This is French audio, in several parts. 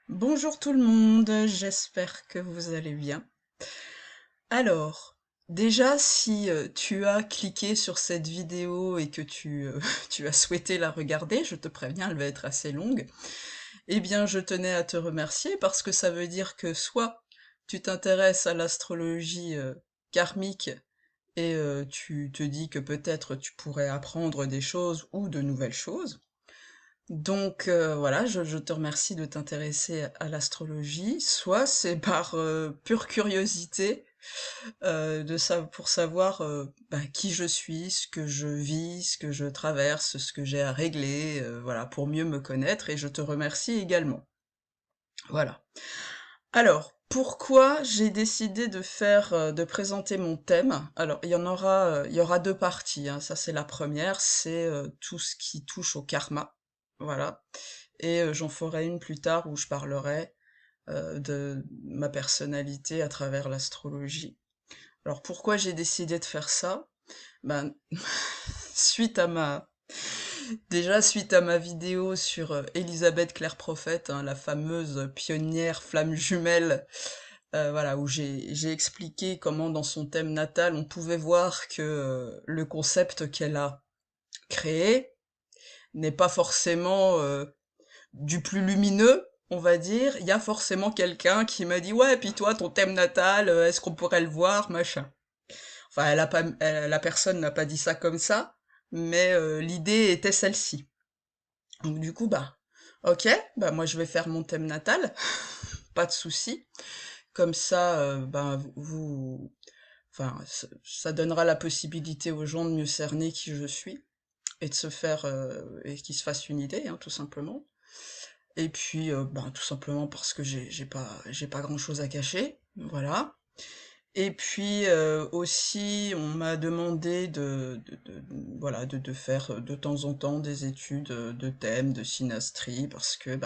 Bonjour tout le monde, j'espère que vous allez bien. Alors, déjà, si tu as cliqué sur cette vidéo et que tu as souhaité la regarder, je te préviens, elle va être assez longue, eh bien, je tenais à te remercier parce que ça veut dire que soit tu t'intéresses à l'astrologie karmique et tu te dis que peut-être tu pourrais apprendre des choses ou de nouvelles choses, donc voilà, je te remercie de t'intéresser à l'astrologie. Soit c'est par pure curiosité, pour savoir qui je suis, ce que je vis, ce que je traverse, ce que j'ai à régler, voilà, pour mieux me connaître, et je te remercie également. Voilà. Alors, pourquoi j'ai décidé de présenter mon thème? Alors, il y aura deux parties, hein. Ça c'est la première, c'est tout ce qui touche au karma. Voilà. Et j'en ferai une plus tard où je parlerai de ma personnalité à travers l'astrologie. Alors pourquoi j'ai décidé de faire ça? Ben, suite à ma suite à ma vidéo sur Élisabeth Claire Prophète, hein, la fameuse pionnière flamme jumelle, voilà, où j'ai expliqué comment dans son thème natal on pouvait voir que le concept qu'elle a créé n'est pas forcément du plus lumineux, on va dire. Il y a forcément quelqu'un qui m'a dit ouais, puis toi ton thème natal, est-ce qu'on pourrait le voir, machin. Enfin, la personne n'a pas dit ça comme ça, mais l'idée était celle-ci. Donc du coup, bah, ok, bah moi je vais faire mon thème natal, pas de souci. Comme ça, enfin, ça donnera la possibilité aux gens de mieux cerner qui je suis et de se faire et qu'ils se fassent une idée, hein, tout simplement. Et puis, tout simplement parce que j'ai pas grand-chose à cacher, voilà. Et puis aussi, on m'a demandé voilà, de faire de temps en temps des études de thèmes, de synastrie, parce que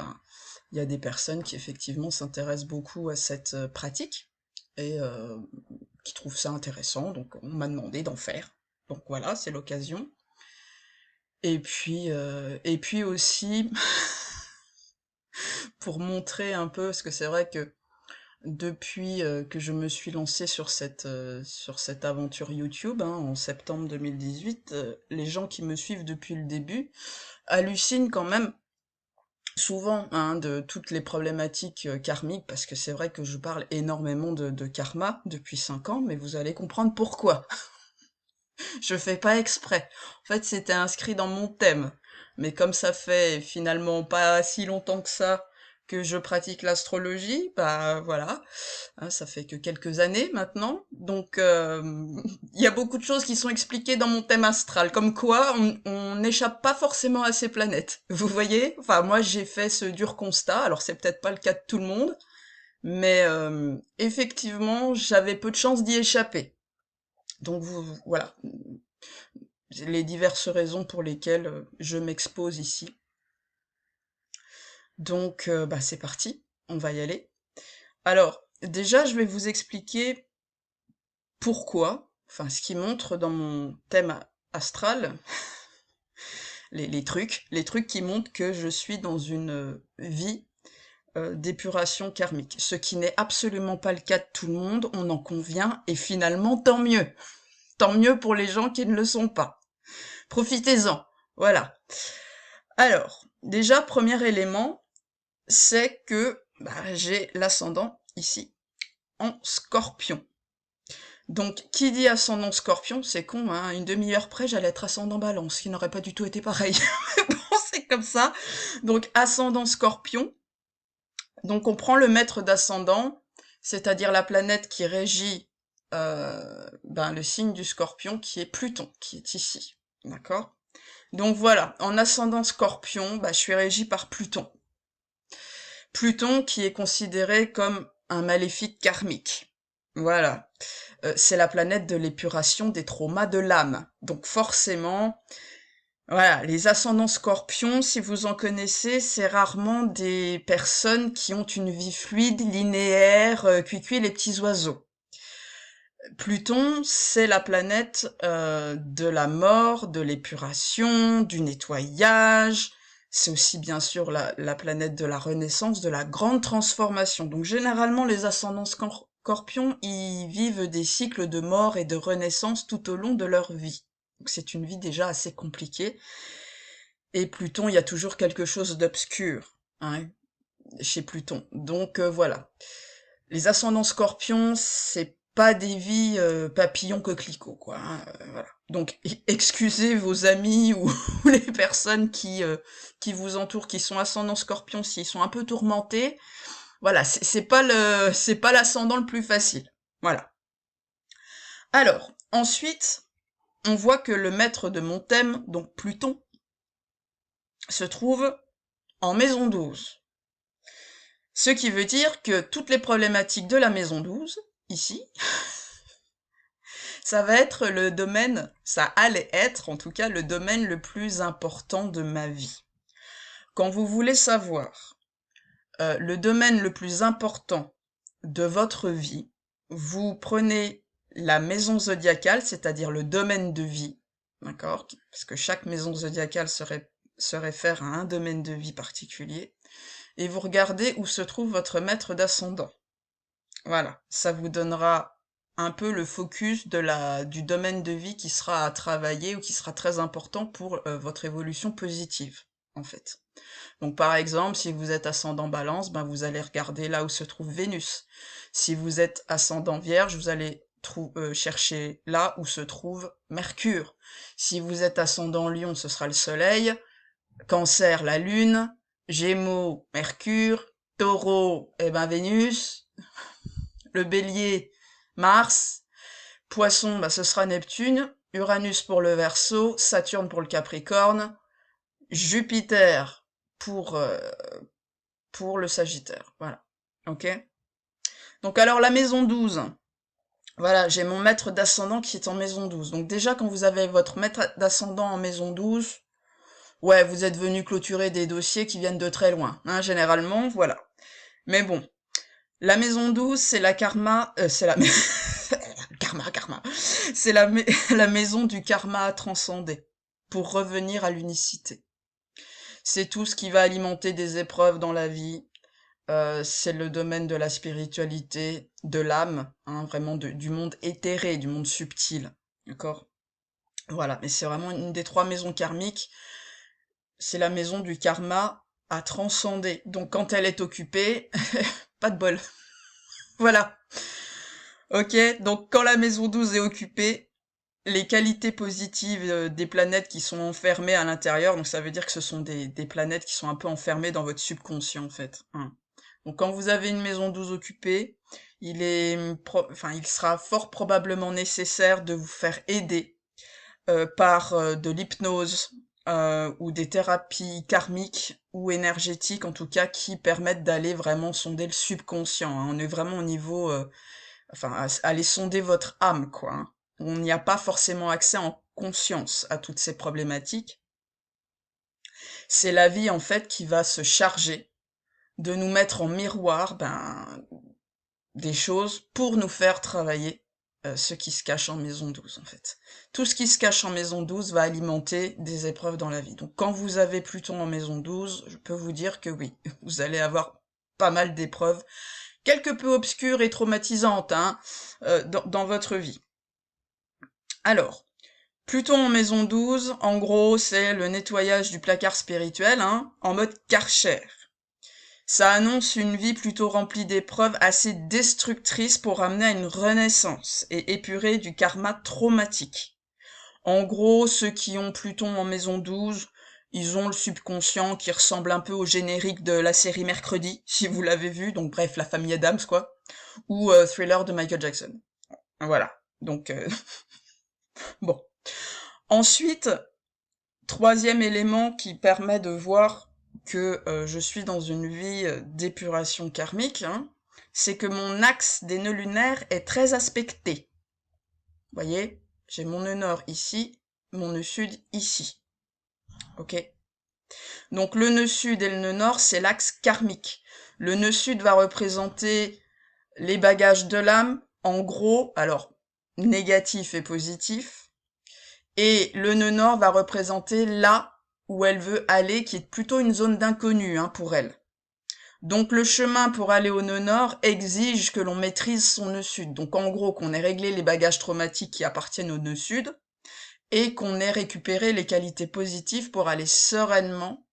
il y a des personnes qui effectivement s'intéressent beaucoup à cette pratique et qui trouvent ça intéressant, donc on m'a demandé d'en faire. Donc voilà, c'est l'occasion. Et puis aussi, pour montrer un peu, parce que c'est vrai que depuis que je me suis lancée sur cette aventure YouTube, hein, en septembre 2018, les gens qui me suivent depuis le début hallucinent quand même souvent, hein, de toutes les problématiques karmiques, parce que c'est vrai que je parle énormément de karma depuis 5 ans, mais vous allez comprendre pourquoi. Je fais pas exprès. En fait, c'était inscrit dans mon thème. Mais comme ça fait finalement pas si longtemps que ça que je pratique l'astrologie, bah voilà, hein, ça fait que quelques années maintenant. Donc il y a beaucoup de choses qui sont expliquées dans mon thème astral, comme quoi on n'échappe pas forcément à ces planètes. Vous voyez? Enfin moi j'ai fait ce dur constat, alors c'est peut-être pas le cas de tout le monde, mais effectivement j'avais peu de chances d'y échapper. Donc voilà, les diverses raisons pour lesquelles je m'expose ici. Donc, c'est parti, on va y aller. Alors, déjà, je vais vous expliquer pourquoi, enfin, ce qui montre dans mon thème astral, les trucs qui montrent que je suis dans une vie d'épuration karmique. Ce qui n'est absolument pas le cas de tout le monde, on en convient, et finalement, tant mieux. Tant mieux pour les gens qui ne le sont pas. Profitez-en. Voilà. Alors, déjà, premier élément, c'est que j'ai l'ascendant ici en scorpion. Donc, qui dit ascendant scorpion, c'est con, hein, une demi-heure près, j'allais être ascendant balance, ce qui n'aurait pas du tout été pareil. Bon, c'est comme ça. Donc, ascendant scorpion. Donc, on prend le maître d'ascendant, c'est-à-dire la planète qui régit le signe du scorpion, qui est Pluton, qui est ici. D'accord? Donc voilà, en ascendant scorpion, je suis régie par Pluton. Pluton qui est considéré comme un maléfique karmique. Voilà. C'est la planète de l'épuration des traumas de l'âme. Donc forcément, voilà, les ascendants scorpions, si vous en connaissez, c'est rarement des personnes qui ont une vie fluide, linéaire, cuicui les petits oiseaux. Pluton, c'est la planète de la mort, de l'épuration, du nettoyage. C'est aussi bien sûr la planète de la renaissance, de la grande transformation. Donc généralement les ascendants scorpions, ils vivent des cycles de mort et de renaissance tout au long de leur vie. Donc c'est une vie déjà assez compliquée. Et Pluton, il y a toujours quelque chose d'obscur, hein, chez Pluton. Donc voilà. Les ascendants scorpions, c'est pas des vies papillons coquelicots, quoi, hein, voilà. Donc excusez vos amis ou, ou les personnes qui vous entourent, qui sont ascendants scorpions, s'ils sont un peu tourmentés. Voilà, c'est pas l'ascendant le plus facile. Voilà. Alors, ensuite, on voit que le maître de mon thème, donc Pluton, se trouve en maison 12. Ce qui veut dire que toutes les problématiques de la maison 12, ici, ça va être le domaine, ça allait être en tout cas le domaine le plus important de ma vie. Quand vous voulez savoir le domaine le plus important de votre vie, vous prenez la maison zodiacale, c'est-à-dire le domaine de vie, d'accord? Parce que chaque maison zodiacale se réfère à un domaine de vie particulier, et vous regardez où se trouve votre maître d'ascendant. Voilà, ça vous donnera un peu le focus du domaine de vie qui sera à travailler ou qui sera très important pour votre évolution positive, en fait. Donc par exemple, si vous êtes ascendant Balance, ben vous allez regarder là où se trouve Vénus. Si vous êtes ascendant Vierge, vous allez chercher là où se trouve Mercure. Si vous êtes ascendant Lion, ce sera le Soleil. Cancer, la Lune. Gémeaux, Mercure. Taureau, eh ben Vénus. Le Bélier, Mars. Poisson, bah, ce sera Neptune. Uranus pour le Verseau. Saturne pour le Capricorne. Jupiter pour le Sagittaire. Voilà. Ok? Donc alors la maison 12. Voilà, j'ai mon maître d'ascendant qui est en maison 12. Donc déjà quand vous avez votre maître d'ascendant en maison 12, ouais, vous êtes venu clôturer des dossiers qui viennent de très loin, hein, généralement, voilà. Mais bon, la maison 12, c'est la karma, c'est la karma. C'est la maison du karma à transcender pour revenir à l'unicité. C'est tout ce qui va alimenter des épreuves dans la vie. C'est le domaine de la spiritualité, de l'âme, hein, vraiment du monde éthéré, du monde subtil. D'accord? Voilà, mais c'est vraiment une des 3 maisons karmiques. C'est la maison du karma à transcender. Donc quand elle est occupée, pas de bol. Voilà. Ok, donc quand la maison 12 est occupée, les qualités positives des planètes qui sont enfermées à l'intérieur, donc ça veut dire que ce sont des planètes qui sont un peu enfermées dans votre subconscient en fait, hein. Donc quand vous avez une maison 12 occupée, il sera fort probablement nécessaire de vous faire aider par de l'hypnose ou des thérapies karmiques ou énergétiques en tout cas qui permettent d'aller vraiment sonder le subconscient, hein. On est vraiment au niveau, aller sonder votre âme quoi, hein. On n'y a pas forcément accès en conscience à toutes ces problématiques. C'est la vie en fait qui va se charger de nous mettre en miroir des choses pour nous faire travailler ce qui se cache en maison 12 en fait. Tout ce qui se cache en maison 12 va alimenter des épreuves dans la vie. Donc quand vous avez Pluton en maison 12, je peux vous dire que oui, vous allez avoir pas mal d'épreuves, quelque peu obscures et traumatisantes hein, dans votre vie. Alors, Pluton en maison 12, en gros, c'est le nettoyage du placard spirituel, hein, en mode Karcher. Ça annonce une vie plutôt remplie d'épreuves assez destructrices pour amener à une renaissance et épurer du karma traumatique. En gros, ceux qui ont Pluton en maison 12, ils ont le subconscient qui ressemble un peu au générique de la série Mercredi, si vous l'avez vu, donc bref, la famille Adams, quoi, ou Thriller de Michael Jackson. Voilà, donc bon. Ensuite, troisième élément qui permet de voir que je suis dans une vie d'épuration karmique, hein, c'est que mon axe des nœuds lunaires est très aspecté. Vous voyez, j'ai mon nœud nord ici, mon nœud sud ici. Ok? Donc le nœud sud et le nœud nord, c'est l'axe karmique. Le nœud sud va représenter les bagages de l'âme, en gros, alors négatif et positif, et le nœud nord va représenter là où elle veut aller, qui est plutôt une zone d'inconnu pour elle. Donc le chemin pour aller au nœud nord exige que l'on maîtrise son nœud sud. Donc en gros, qu'on ait réglé les bagages traumatiques qui appartiennent au nœud sud et qu'on ait récupéré les qualités positives pour aller sereinement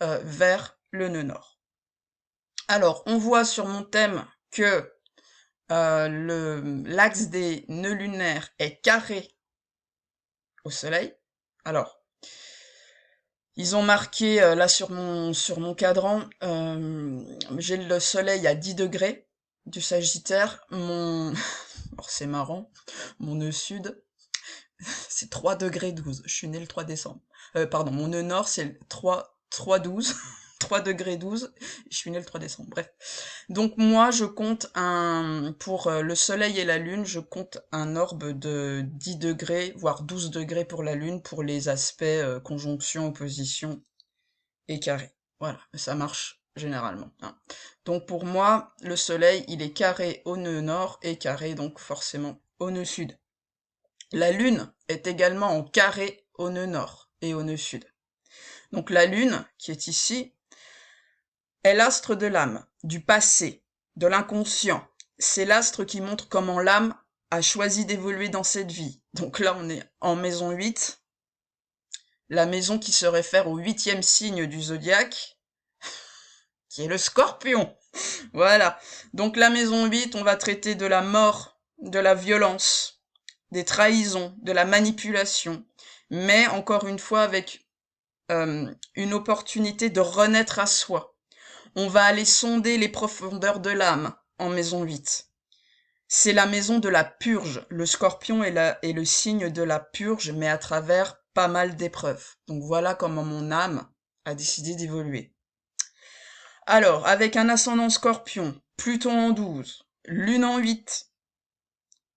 vers le nœud nord. Alors, on voit sur mon thème que l'axe des nœuds lunaires est carré au soleil. Alors, ils ont marqué, là sur mon cadran, j'ai le soleil à 10 degrés du Sagittaire. Alors c'est marrant, mon nœud sud, c'est 3 degrés 12. Je suis née le 3 décembre. Pardon, mon nœud nord, c'est 3 degrés 12. Je suis née le 3 décembre. Bref. Donc moi, je compte pour le soleil et la lune, je compte un orbe de 10 degrés, voire 12 degrés pour la lune, pour les aspects conjonction, opposition et carré. Voilà, ça marche généralement. Donc pour moi, le soleil, il est carré au nœud nord et carré donc forcément au nœud sud. La lune est également en carré au nœud nord et au nœud sud. Donc la lune, qui est ici, est l'astre de l'âme, du passé, de l'inconscient. C'est l'astre qui montre comment l'âme a choisi d'évoluer dans cette vie. Donc là, on est en maison 8, la maison qui se réfère au 8e signe du zodiaque, qui est le Scorpion. Voilà. Donc la maison 8, on va traiter de la mort, de la violence, des trahisons, de la manipulation, mais encore une fois avec une opportunité de renaître à soi. On va aller sonder les profondeurs de l'âme en maison 8. C'est la maison de la purge. Le Scorpion est le signe de la purge, mais à travers pas mal d'épreuves. Donc voilà comment mon âme a décidé d'évoluer. Alors, avec un ascendant Scorpion, Pluton en 12, Lune en 8,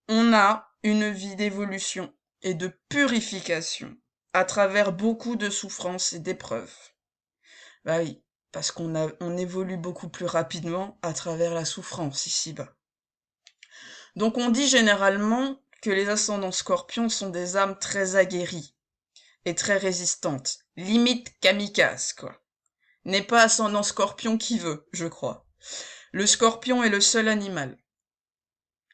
on a une vie d'évolution et de purification à travers beaucoup de souffrances et d'épreuves. Bah oui, parce on évolue beaucoup plus rapidement à travers la souffrance ici-bas. Donc on dit généralement que les ascendants Scorpions sont des âmes très aguerries et très résistantes, limite kamikaze, quoi. N'est pas ascendant Scorpion qui veut, je crois. Le Scorpion est le seul animal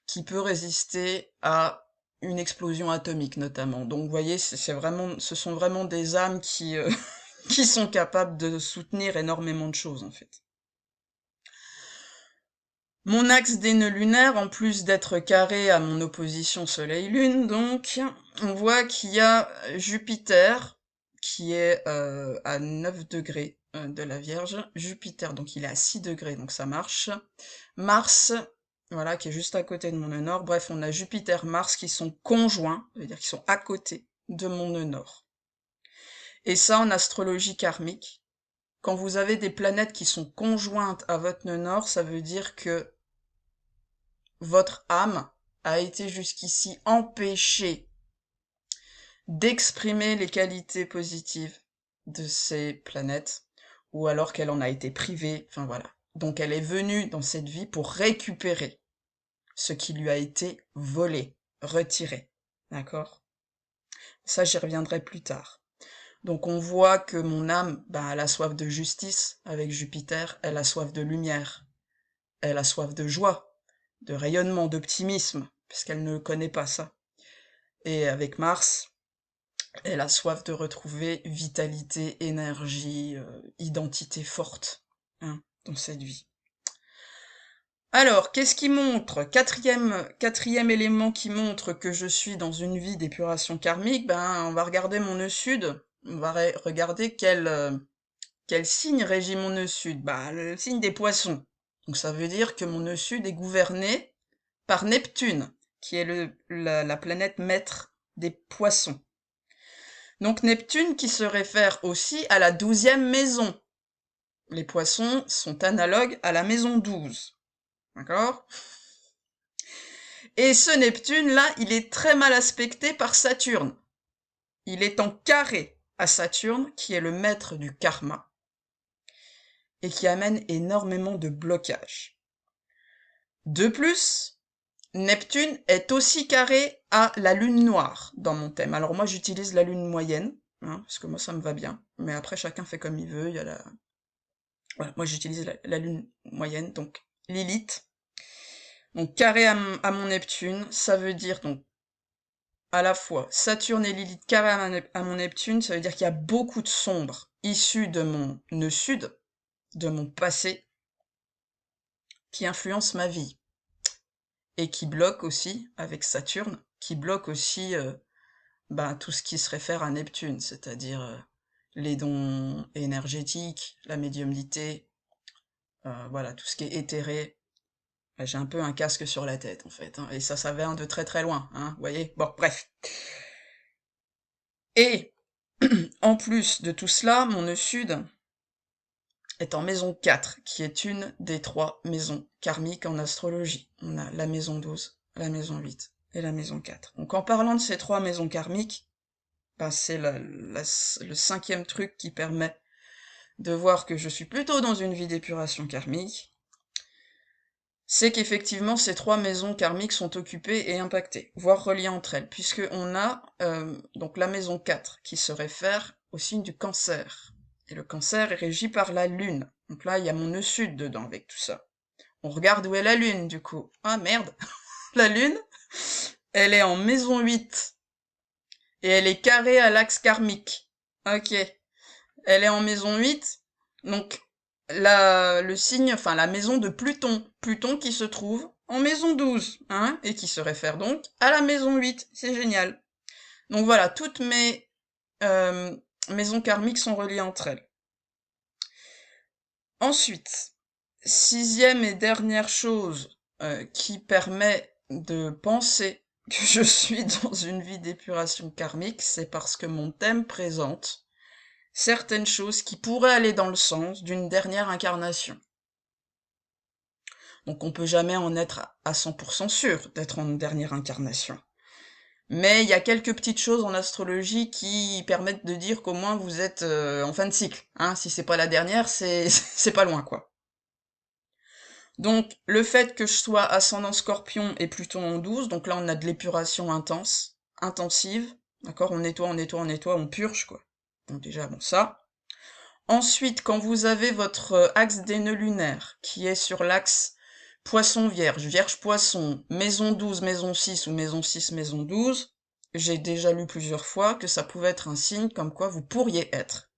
qui peut résister à une explosion atomique, notamment. Donc, vous voyez, ce sont vraiment des âmes qui sont capables de soutenir énormément de choses, en fait. Mon axe des nœuds lunaires, en plus d'être carré à mon opposition Soleil-Lune, donc, on voit qu'il y a Jupiter, qui est à 9 degrés de la Vierge. Jupiter, donc il est à 6 degrés, donc ça marche. Mars, voilà, qui est juste à côté de mon nœud nord. Bref, on a Jupiter, Mars qui sont conjoints, ça veut dire qu'ils sont à côté de mon nœud nord. Et ça, en astrologie karmique, quand vous avez des planètes qui sont conjointes à votre nœud nord, ça veut dire que votre âme a été jusqu'ici empêchée d'exprimer les qualités positives de ces planètes, ou alors qu'elle en a été privée, enfin voilà. Donc elle est venue dans cette vie pour récupérer ce qui lui a été volé, retiré. D'accord? Ça, j'y reviendrai plus tard. Donc on voit que mon âme, elle a soif de justice avec Jupiter, elle a soif de lumière, elle a soif de joie, de rayonnement, d'optimisme, puisqu'elle ne connaît pas ça. Et avec Mars, elle a soif de retrouver vitalité, énergie, identité forte dans cette vie. Alors, qu'est-ce qui montre? Quatrième élément qui montre que je suis dans une vie d'épuration karmique, on va regarder mon nœud sud. On va regarder quel signe régit mon nœud sud. Le signe des poissons. Donc ça veut dire que mon nœud sud est gouverné par Neptune, qui est la planète maître des poissons. Donc Neptune qui se réfère aussi à la 12e maison. Les poissons sont analogues à la maison 12. D'accord? Et ce Neptune-là, il est très mal aspecté par Saturne. Il est en carré à Saturne, qui est le maître du karma, et qui amène énormément de blocages. De plus, Neptune est aussi carré à la lune noire dans mon thème. Alors moi, j'utilise la lune moyenne, hein, parce que moi ça me va bien. Mais après chacun fait comme il veut, il y a la... Voilà, moi j'utilise la lune moyenne, donc Lilith. Donc carré à mon Neptune, ça veut dire donc à la fois Saturne et Lilith carré à mon Neptune, ça veut dire qu'il y a beaucoup de sombres issus de mon nœud sud, de mon passé, qui influencent ma vie. Et qui bloquent aussi, avec Saturne, qui bloquent aussi tout ce qui se réfère à Neptune, c'est-à-dire les dons énergétiques, la médiumnité, voilà, tout ce qui est éthéré. J'ai un peu un casque sur la tête, en fait, hein, et ça vient de très très loin, hein, vous voyez. Bon, bref. Et, en plus de tout cela, mon nœud sud est en maison 4, qui est une des 3 maisons karmiques en astrologie. On a la maison 12, la maison 8 et la maison 4. Donc en parlant de ces 3 maisons karmiques, c'est le 5e truc qui permet de voir que je suis plutôt dans une vie d'épuration karmique, c'est qu'effectivement ces 3 maisons karmiques sont occupées et impactées, voire reliées entre elles, puisque on a donc la maison 4 qui se réfère au signe du Cancer. Et le Cancer est régi par la Lune. Donc là, il y a mon nœud sud dedans avec tout ça. On regarde où est la Lune, du coup. Ah merde. La Lune, elle est en maison 8. Et elle est carrée à l'axe karmique. Ok. Elle est en maison 8. Donc, le signe, enfin, la maison de Pluton. Pluton qui se trouve en maison 12, hein, et qui se réfère donc à la maison 8. C'est génial. Donc voilà, toutes mes maisons karmiques sont reliées entre elles. Ensuite, 6e et dernière chose qui permet de penser que je suis dans une vie d'épuration karmique, c'est parce que mon thème présente certaines choses qui pourraient aller dans le sens d'une dernière incarnation. Donc on peut jamais en être à 100% sûr d'être en dernière incarnation. Mais il y a quelques petites choses en astrologie qui permettent de dire qu'au moins vous êtes en fin de cycle. Hein. Si c'est pas la dernière, c'est pas loin, quoi. Donc, le fait que je sois ascendant Scorpion et Pluton en 12, donc là on a de l'épuration intensive, d'accord, on nettoie, on nettoie, on nettoie, on purge, quoi. Donc déjà, bon, ça. Ensuite, quand vous avez votre axe des nœuds lunaires, qui est sur l'axe Poisson-Vierge, Vierge-Poisson, maison 12, maison 6 ou maison 6, maison 12, j'ai déjà lu plusieurs fois que ça pouvait être un signe comme quoi vous pourriez être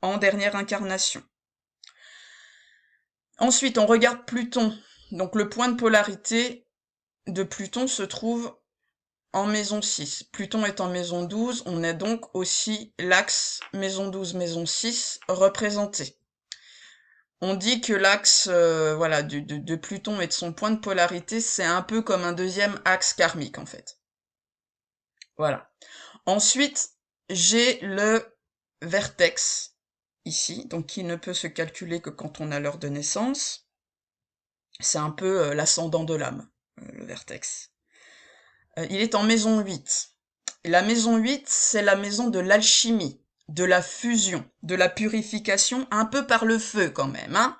en dernière incarnation. Ensuite, on regarde Pluton. Donc le point de polarité de Pluton se trouve en maison 6. Pluton est en maison 12, on a donc aussi l'axe maison 12, maison 6 représenté. On dit que l'axe de Pluton et de son point de polarité, c'est un peu comme un deuxième axe karmique en fait. Voilà. Ensuite, j'ai le vertex ici, donc qui ne peut se calculer que quand on a l'heure de naissance. C'est un peu l'ascendant de l'âme, le vertex. Il est en maison 8. Et la maison 8, c'est la maison de l'alchimie, de la fusion, de la purification, un peu par le feu quand même, hein.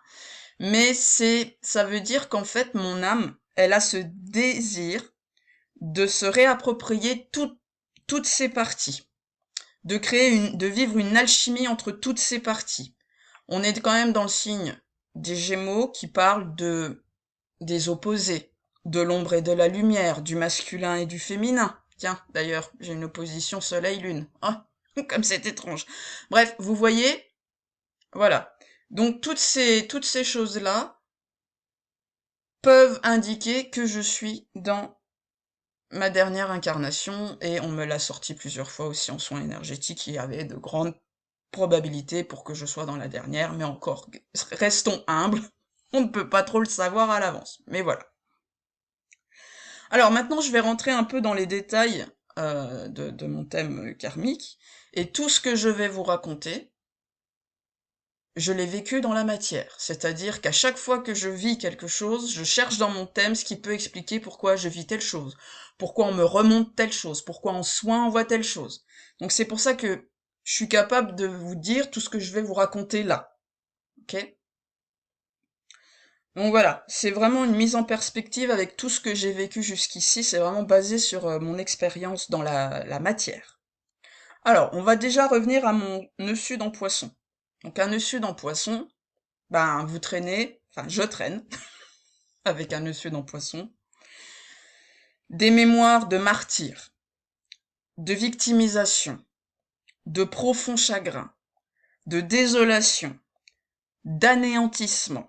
Mais ça veut dire qu'en fait, mon âme, elle a ce désir de se réapproprier toutes ces parties, de vivre une alchimie entre toutes ces parties. On est quand même dans le signe des Gémeaux qui parlent des opposés, de l'ombre et de la lumière, du masculin et du féminin. Tiens, d'ailleurs, j'ai une opposition soleil-lune. Ah, comme c'est étrange. Bref, vous voyez, voilà. Donc toutes ces choses-là peuvent indiquer que je suis dans ma dernière incarnation, et on me l'a sorti plusieurs fois aussi en soins énergétiques, il y avait de grandes probabilités pour que je sois dans la dernière, mais encore, restons humbles, on ne peut pas trop le savoir à l'avance, mais voilà. Alors maintenant, je vais rentrer un peu dans les détails de mon thème karmique, et tout ce que je vais vous raconter, je l'ai vécu dans la matière, c'est-à-dire qu'à chaque fois que je vis quelque chose, je cherche dans mon thème ce qui peut expliquer pourquoi je vis telle chose, pourquoi on me remonte telle chose, pourquoi en soin on voit telle chose. Donc c'est pour ça que je suis capable de vous dire tout ce que je vais vous raconter là. Ok ? Donc voilà, c'est vraiment une mise en perspective avec tout ce que j'ai vécu jusqu'ici, c'est vraiment basé sur mon expérience dans la matière. Alors, on va déjà revenir à mon nœud sud en poisson. Donc un nœud sud en poisson, ben vous traînez, enfin je traîne, avec un nœud sud en poisson, des mémoires de martyrs, de victimisation, de profond chagrin, de désolation, d'anéantissement.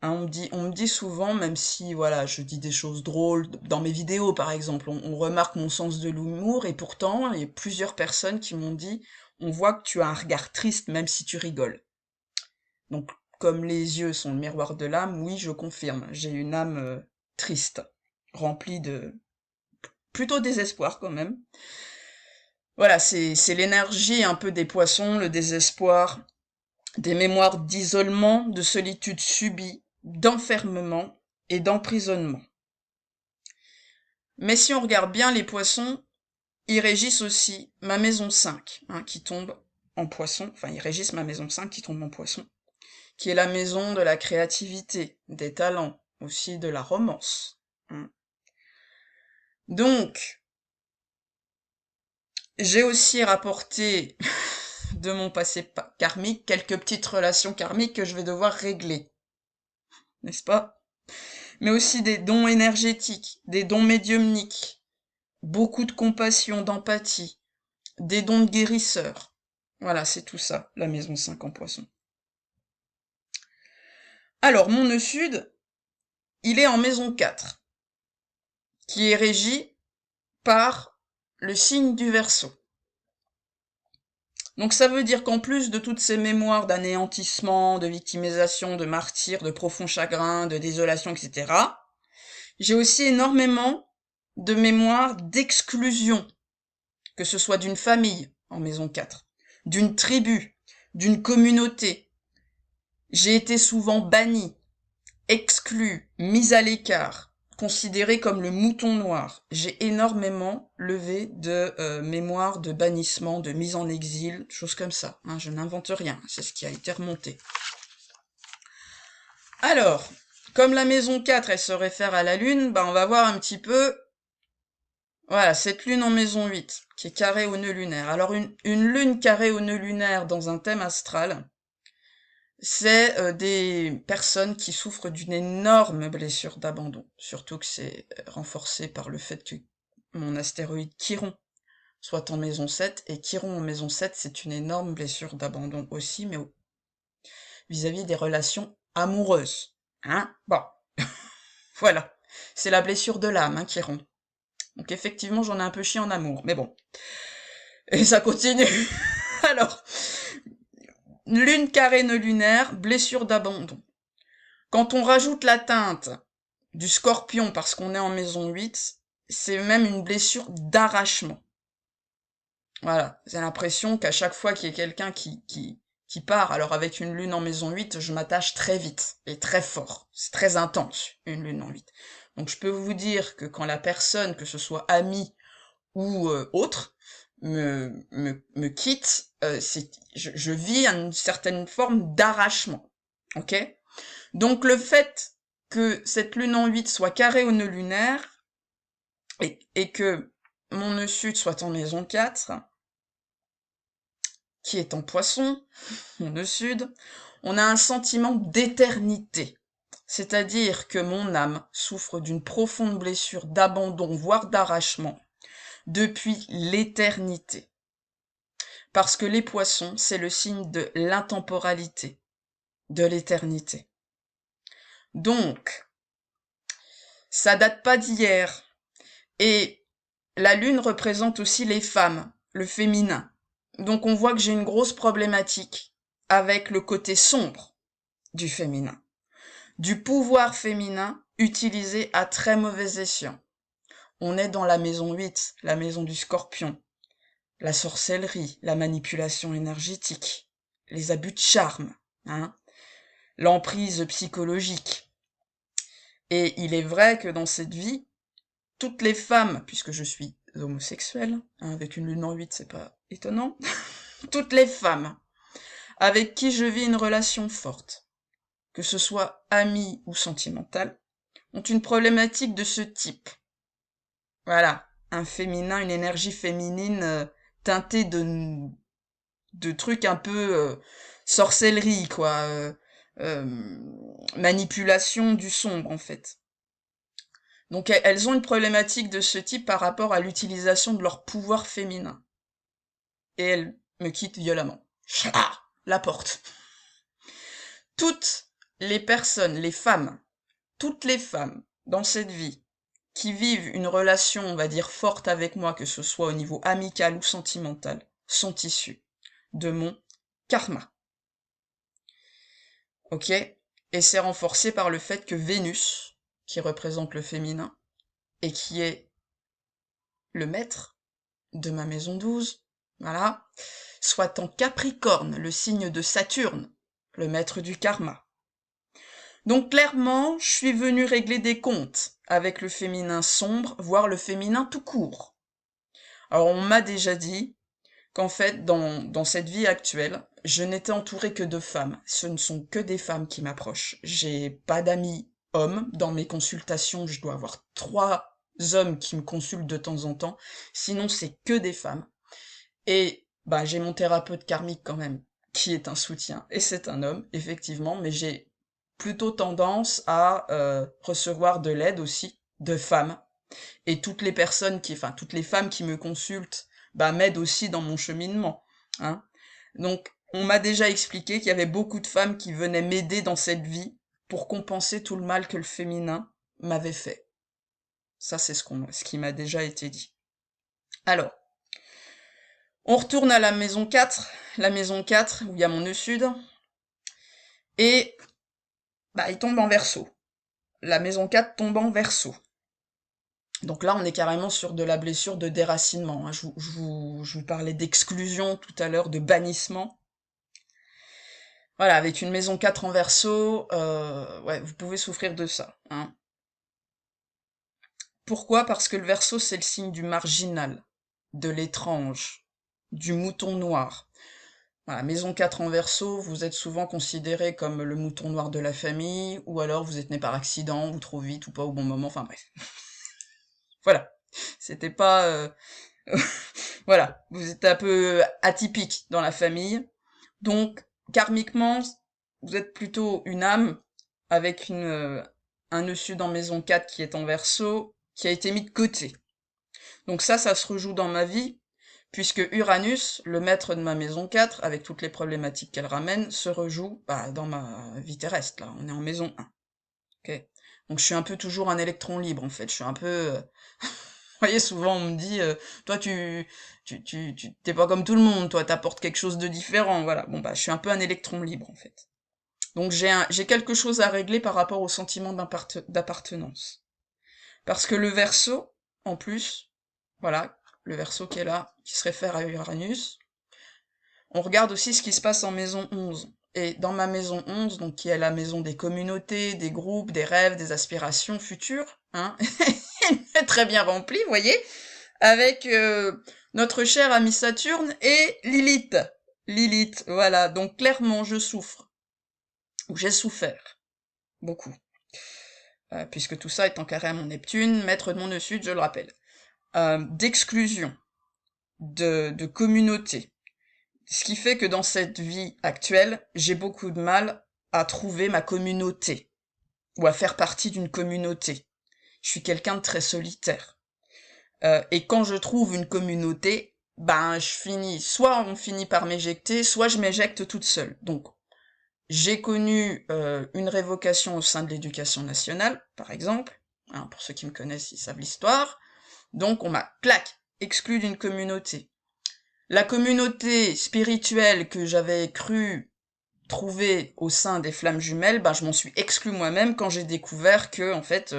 Hein, on me dit souvent, même si voilà, je dis des choses drôles dans mes vidéos par exemple, on remarque mon sens de l'humour et pourtant il y a plusieurs personnes qui m'ont dit, on voit que tu as un regard triste même si tu rigoles. Donc comme les yeux sont le miroir de l'âme, oui je confirme, j'ai une âme triste, remplie de plutôt désespoir quand même. Voilà, c'est l'énergie un peu des poissons, le désespoir, des mémoires d'isolement, de solitude subie, d'enfermement et d'emprisonnement. Mais si on regarde bien les poissons, ils régissent aussi ma maison 5, hein, qui tombe en poisson, enfin ils régissent ma maison 5 qui tombe en poisson, qui est la maison de la créativité, des talents, aussi de la romance. Hein. Donc, j'ai aussi rapporté de mon passé karmique quelques petites relations karmiques que je vais devoir régler, n'est-ce pas? Mais aussi des dons énergétiques, des dons médiumniques, beaucoup de compassion, d'empathie, des dons de guérisseur. Voilà, c'est tout ça, la maison 5 en poisson. Alors, mon nœud sud, il est en maison 4, qui est régi par le signe du Verseau. Donc ça veut dire qu'en plus de toutes ces mémoires d'anéantissement, de victimisation, de martyr, de profond chagrin, de désolation, etc., j'ai aussi énormément de mémoires d'exclusion, que ce soit d'une famille, en maison 4, d'une tribu, d'une communauté. J'ai été souvent banni, exclu, mis à l'écart, considéré comme le mouton noir. J'ai énormément levé de mémoire de bannissement, de mise en exil, choses comme ça. Hein, je n'invente rien, c'est ce qui a été remonté. Alors, comme la maison 4, elle se réfère à la lune, on va voir un petit peu, voilà, cette lune en maison 8, qui est carrée au nœud lunaire. Alors, une lune carrée au nœud lunaire dans un thème astral, c'est des personnes qui souffrent d'une énorme blessure d'abandon. Surtout que c'est renforcé par le fait que mon astéroïde Chiron soit en maison 7, et Chiron en maison 7, c'est une énorme blessure d'abandon aussi, mais vis-à-vis des relations amoureuses. Hein? Bon, voilà. C'est la blessure de l'âme, hein, Chiron. Donc effectivement, j'en ai un peu chié en amour, mais bon. Et ça continue. Alors, lune carrée nœud lunaire, blessure d'abandon. Quand on rajoute la teinte du scorpion parce qu'on est en maison 8, c'est même une blessure d'arrachement. Voilà, j'ai l'impression qu'à chaque fois qu'il y a quelqu'un qui part, alors avec une lune en maison 8, je m'attache très vite et très fort. C'est très intense, une lune en 8. Donc je peux vous dire que quand la personne, que ce soit amie ou autre, me quitte, je vis une certaine forme d'arrachement. Ok? Donc le fait que cette lune en 8 soit carrée au nœud lunaire et que mon nœud sud soit en maison 4, qui est en poisson, mon nœud sud, on a un sentiment d'éternité. C'est-à-dire que mon âme souffre d'une profonde blessure d'abandon, voire d'arrachement, depuis l'éternité. Parce que les poissons, c'est le signe de l'intemporalité, de l'éternité. Donc, ça date pas d'hier. Et la lune représente aussi les femmes, le féminin. Donc on voit que j'ai une grosse problématique avec le côté sombre du féminin. Du pouvoir féminin utilisé à très mauvais escient. On est dans la maison 8, la maison du scorpion. La sorcellerie, la manipulation énergétique, les abus de charme, hein, l'emprise psychologique. Et il est vrai que dans cette vie, toutes les femmes, puisque je suis homosexuelle, hein, avec une lune en 8, c'est pas étonnant, toutes les femmes avec qui je vis une relation forte, que ce soit amie ou sentimentale, ont une problématique de ce type. Voilà, un féminin, une énergie féminine teinté de trucs un peu sorcellerie, quoi. Manipulation du sombre, en fait. Donc elles ont une problématique de ce type par rapport à l'utilisation de leur pouvoir féminin. Et elles me quittent violemment. Ah, la porte. Toutes les personnes, toutes les femmes dans cette vie qui vivent une relation, on va dire, forte avec moi, que ce soit au niveau amical ou sentimental, sont issues de mon karma. Ok? Et c'est renforcé par le fait que Vénus, qui représente le féminin, et qui est le maître de ma maison 12, voilà, soit en Capricorne, le signe de Saturne, le maître du karma. Donc clairement, je suis venue régler des comptes avec le féminin sombre, voire le féminin tout court. Alors on m'a déjà dit qu'en fait, dans cette vie actuelle, je n'étais entourée que de femmes. Ce ne sont que des femmes qui m'approchent. J'ai pas d'amis hommes. Dans mes consultations, je dois avoir 3 hommes qui me consultent de temps en temps. Sinon, c'est que des femmes. Et bah j'ai mon thérapeute karmique quand même, qui est un soutien. Et c'est un homme, effectivement, mais j'ai plutôt tendance à recevoir de l'aide aussi de femmes. Et toutes les personnes toutes les femmes qui me consultent, bah, m'aident aussi dans mon cheminement, hein. Donc, on m'a déjà expliqué qu'il y avait beaucoup de femmes qui venaient m'aider dans cette vie pour compenser tout le mal que le féminin m'avait fait. Ça, c'est ce qui m'a déjà été dit. Alors, on retourne à la maison 4, où il y a mon nœud sud, et bah, il tombe en Verseau. La maison 4 tombe en Verseau. Donc là, on est carrément sur de la blessure de déracinement, hein. Je vous parlais d'exclusion tout à l'heure, de bannissement. Voilà, avec une maison 4 en Verseau, ouais, vous pouvez souffrir de ça, hein. Pourquoi? Parce que le Verseau, c'est le signe du marginal, de l'étrange, du mouton noir. Voilà, maison 4 en Verseau, vous êtes souvent considéré comme le mouton noir de la famille, ou alors vous êtes né par accident, ou trop vite, ou pas au bon moment, enfin bref. Voilà. C'était pas... voilà, vous êtes un peu atypique dans la famille. Donc, karmiquement, vous êtes plutôt une âme avec un nœud sud en maison 4 qui est en Verseau, qui a été mis de côté. Donc ça se rejoue dans ma vie, puisque Uranus, le maître de ma maison 4, avec toutes les problématiques qu'elle ramène, se rejoue dans ma vie terrestre, là. On est en maison 1. Okay. Donc je suis un peu toujours un électron libre, en fait. Je suis un peu... Vous voyez, souvent on me dit, toi t'es pas comme tout le monde, toi t'apportes quelque chose de différent, voilà. Bon bah je suis un peu un électron libre en fait. Donc j'ai quelque chose à régler par rapport au sentiment d'appartenance. Parce que le Verseau, en plus, voilà, le Verseau qui est là, qui se réfère à Uranus, on regarde aussi ce qui se passe en maison 11. Et dans ma maison 11, donc qui est la maison des communautés, des groupes, des rêves, des aspirations futures, hein, elle est très bien remplie, vous voyez, avec notre cher ami Saturne et Lilith. Lilith, voilà, donc clairement je souffre, ou j'ai souffert, beaucoup, puisque tout ça est en carré à mon Neptune, maître de mon nœud sud, je le rappelle, d'exclusion, de communauté, ce qui fait que dans cette vie actuelle, j'ai beaucoup de mal à trouver ma communauté, ou à faire partie d'une communauté. Je suis quelqu'un de très solitaire. Et quand je trouve une communauté, ben soit on finit par m'éjecter, soit je m'éjecte toute seule. Donc, j'ai connu une révocation au sein de l'éducation nationale, par exemple, hein, pour ceux qui me connaissent, ils savent l'histoire. Donc on m'a, exclu d'une communauté. La communauté spirituelle que j'avais cru trouver au sein des flammes jumelles, ben je m'en suis exclu moi-même quand j'ai découvert que, en fait,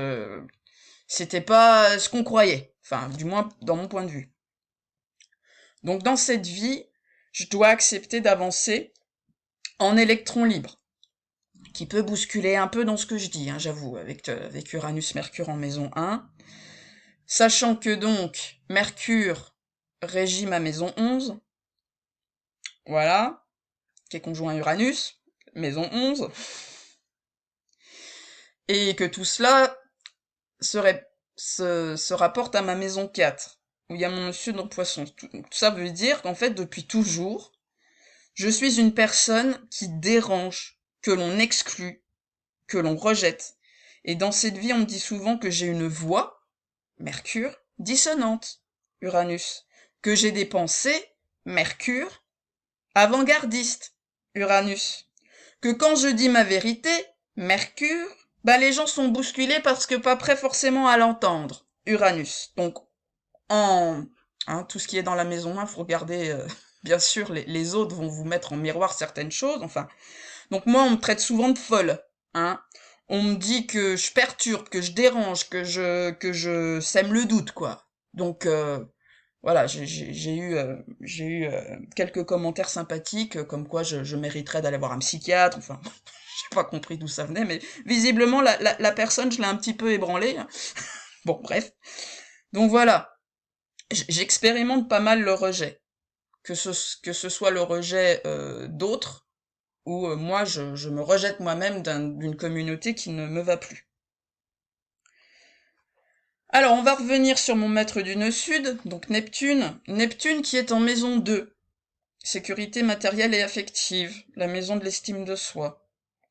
c'était pas ce qu'on croyait. Enfin, du moins, dans mon point de vue. Donc, dans cette vie, je dois accepter d'avancer en électron libre, qui peut bousculer un peu dans ce que je dis, hein, j'avoue, avec Uranus-Mercure en maison 1. Sachant que donc, Mercure régit ma maison 11, voilà, qui est conjoint à Uranus, maison 11, et que tout cela se rapporte à ma maison 4. où il y a mon ascendant Poisson. Tout ça veut dire qu'en fait, depuis toujours, je suis une personne qui dérange, que l'on exclut, que l'on rejette. Et dans cette vie, on me dit souvent que j'ai une voix, Mercure, dissonante, Uranus, que j'ai des pensées, Mercure, avant-gardiste, Uranus, que quand je dis ma vérité, Mercure, bah les gens sont bousculés parce que pas prêts forcément à l'entendre, Uranus. Donc en tout ce qui est dans la maison 1, faut regarder, bien sûr, les autres vont vous mettre en miroir certaines choses, enfin. Donc moi, on me traite souvent de folle, hein. On me dit que je perturbe, que je dérange, que je sème le doute, quoi. Donc voilà, j'ai eu quelques commentaires sympathiques, comme quoi je mériterais d'aller voir un psychiatre, enfin, j'ai pas compris d'où ça venait, mais visiblement la personne, je l'ai un petit peu ébranlée, hein. Bon, bref. Donc voilà, j'expérimente pas mal le rejet, que ce soit le rejet d'autres, ou moi je me rejette moi-même d'une communauté qui ne me va plus. Alors on va revenir sur mon maître du nœud sud, donc Neptune. Neptune qui est en maison 2, sécurité matérielle et affective, la maison de l'estime de soi.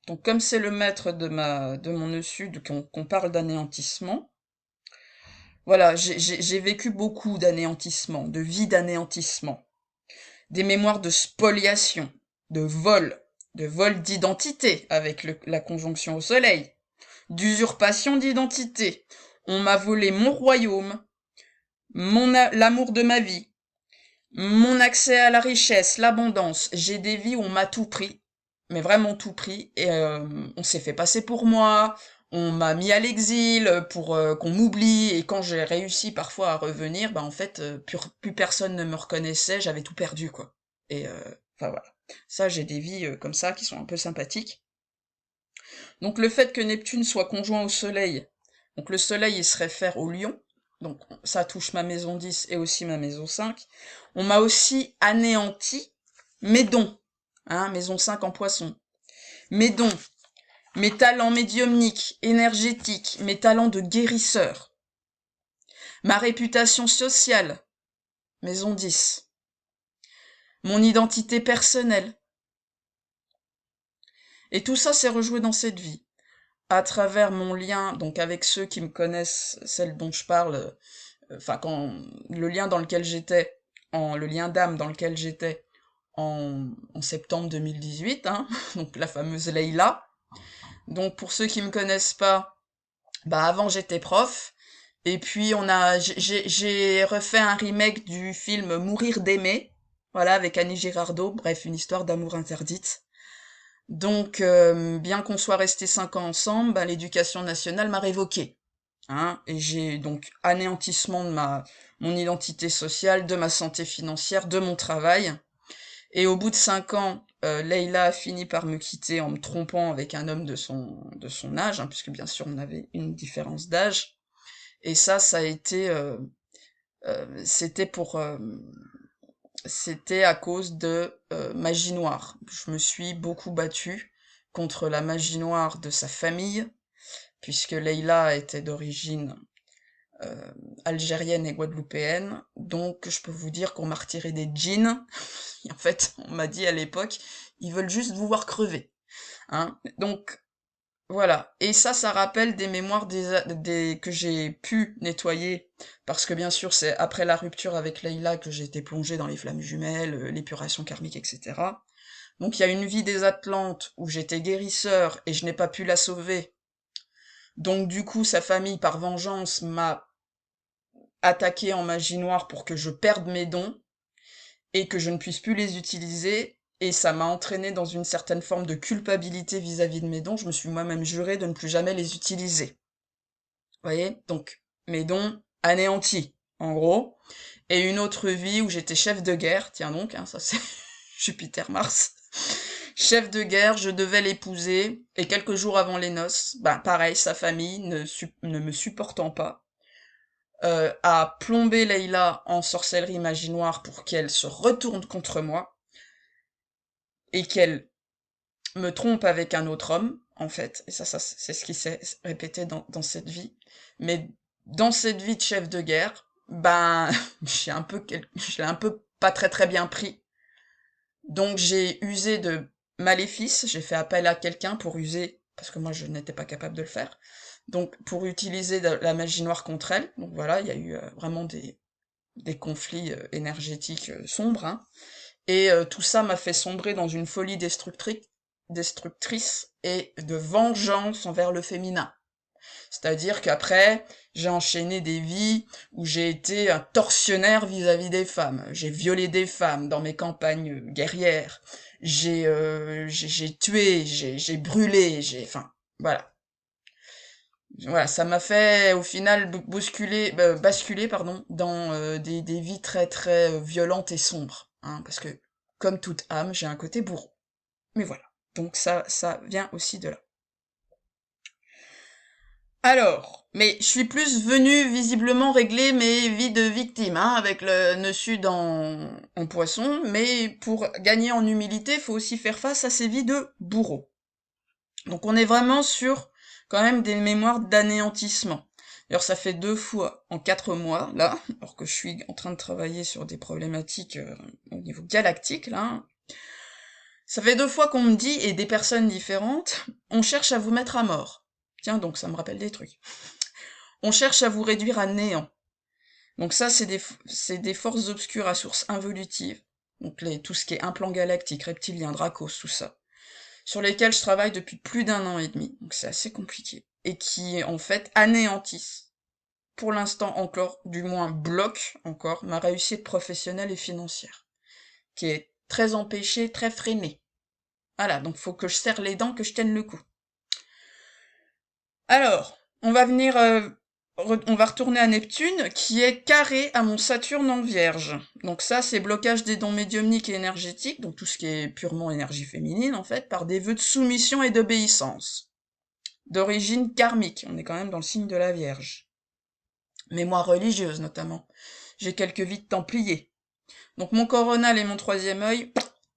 Donc comme c'est le maître de mon nœud sud, qu'on parle d'anéantissement, voilà, j'ai vécu beaucoup d'anéantissement, de vie d'anéantissement, des mémoires de spoliation, de vol d'identité avec la conjonction au soleil, d'usurpation d'identité. On m'a volé mon royaume, l'amour de ma vie, mon accès à la richesse, l'abondance. J'ai des vies où on m'a tout pris, mais vraiment tout pris, et on s'est fait passer pour moi, on m'a mis à l'exil pour qu'on m'oublie, et quand j'ai réussi parfois à revenir, bah en fait, plus personne ne me reconnaissait, j'avais tout perdu, quoi. Et enfin voilà. Ça, j'ai des vies comme ça qui sont un peu sympathiques. Donc le fait que Neptune soit conjoint au Soleil, donc le Soleil il se réfère au Lion, donc ça touche ma maison 10 et aussi ma maison 5. On m'a aussi anéanti mes dons, hein, maison 5 en Poisson. Mes dons, mes talents médiumniques, énergétiques, mes talents de guérisseur, ma réputation sociale, maison 10. Mon identité personnelle. Et tout ça s'est rejoué dans cette vie. À travers mon lien, donc avec ceux qui me connaissent, celle dont je parle, enfin quand le lien dans lequel j'étais, le lien d'âme dans lequel j'étais en septembre 2018, hein, donc la fameuse Leïla. Donc pour ceux qui me connaissent pas, bah avant j'étais prof, et puis j'ai refait un remake du film Mourir d'aimer, voilà, avec Annie Girardot, bref, une histoire d'amour interdite. Donc, bien qu'on soit restés 5 ans ensemble, bah, l'éducation nationale m'a révoqué, hein, et j'ai donc anéantissement de mon identité sociale, de ma santé financière, de mon travail. Et au bout de 5 ans, Leïla a fini par me quitter en me trompant avec un homme de son âge, hein, puisque bien sûr on avait une différence d'âge. Et ça a été, c'était c'était à cause de magie noire. Je me suis beaucoup battue contre la magie noire de sa famille, puisque Leïla était d'origine euh, algérienne et guadeloupéenne, donc je peux vous dire qu'on m'a retiré des djinns. Et en fait, on m'a dit à l'époque, ils veulent juste vous voir crever. Hein. Donc voilà. Et ça rappelle des mémoires que j'ai pu nettoyer, parce que bien sûr, c'est après la rupture avec Leïla que j'ai été plongée dans les flammes jumelles, l'épuration karmique, etc. Donc il y a une vie des Atlantes où j'étais guérisseur et je n'ai pas pu la sauver. Donc du coup, sa famille, par vengeance, m'a attaqué en magie noire pour que je perde mes dons et que je ne puisse plus les utiliser. Et ça m'a entraîné dans une certaine forme de culpabilité vis-à-vis de mes dons. Je me suis moi-même juré de ne plus jamais les utiliser. Vous voyez? Donc, mes dons anéantis, en gros. Et une autre vie où j'étais chef de guerre, tiens donc, hein, ça c'est Jupiter-Mars. Chef de guerre, je devais l'épouser, et quelques jours avant les noces, bah pareil, sa famille, ne me supportant pas, a plombé Leïla en sorcellerie magie noire pour qu'elle se retourne contre moi, et qu'elle me trompe avec un autre homme, en fait, et ça c'est ce qui s'est répété dans cette vie. Mais dans cette vie de chef de guerre, ben, je l'ai un peu pas très très bien pris. Donc j'ai usé de maléfice, j'ai fait appel à quelqu'un pour user, parce que moi je n'étais pas capable de le faire. Donc pour utiliser la magie noire contre elle. Donc voilà, il y a eu vraiment des conflits énergétiques sombres, hein. Et tout ça m'a fait sombrer dans une folie destructrice et de vengeance envers le féminin. C'est-à-dire qu'après, j'ai enchaîné des vies où j'ai été un tortionnaire vis-à-vis des femmes. J'ai violé des femmes dans mes campagnes guerrières. J'ai tué, j'ai brûlé, enfin, voilà. Voilà, ça m'a fait au final basculer, pardon, dans des vies très très violentes et sombres, hein, parce que comme toute âme, j'ai un côté bourreau. Mais voilà. Donc ça vient aussi de là. Alors, mais je suis plus venue visiblement régler mes vies de victime, hein, avec le nœud sud en poisson, mais pour gagner en humilité, il faut aussi faire face à ces vies de bourreau. Donc on est vraiment sur quand même des mémoires d'anéantissement. D'ailleurs, ça fait 2 fois en 4 mois, là, alors que je suis en train de travailler sur des problématiques au niveau galactique, là, hein. Ça fait 2 fois qu'on me dit, et des personnes différentes, on cherche à vous mettre à mort. Tiens, donc ça me rappelle des trucs. On cherche à vous réduire à néant. Donc ça, c'est des forces obscures à source involutive. Donc tout ce qui est implant galactique, reptilien, Dracos, tout ça. Sur lesquels je travaille depuis plus d'1 an et demi. Donc c'est assez compliqué. Et qui, en fait, anéantissent. Pour l'instant encore, du moins bloquent encore, ma réussite professionnelle et financière. Qui est très empêchée, très freinée. Voilà, donc faut que je serre les dents, que je tienne le coup. Alors, on va on va retourner à Neptune, qui est carré à mon Saturne en Vierge. Donc ça, c'est blocage des dons médiumniques et énergétiques, donc tout ce qui est purement énergie féminine, en fait, par des vœux de soumission et d'obéissance. D'origine karmique, on est quand même dans le signe de la Vierge. Mémoire religieuse, notamment. J'ai quelques vies de templiers. Donc mon coronal et mon troisième œil,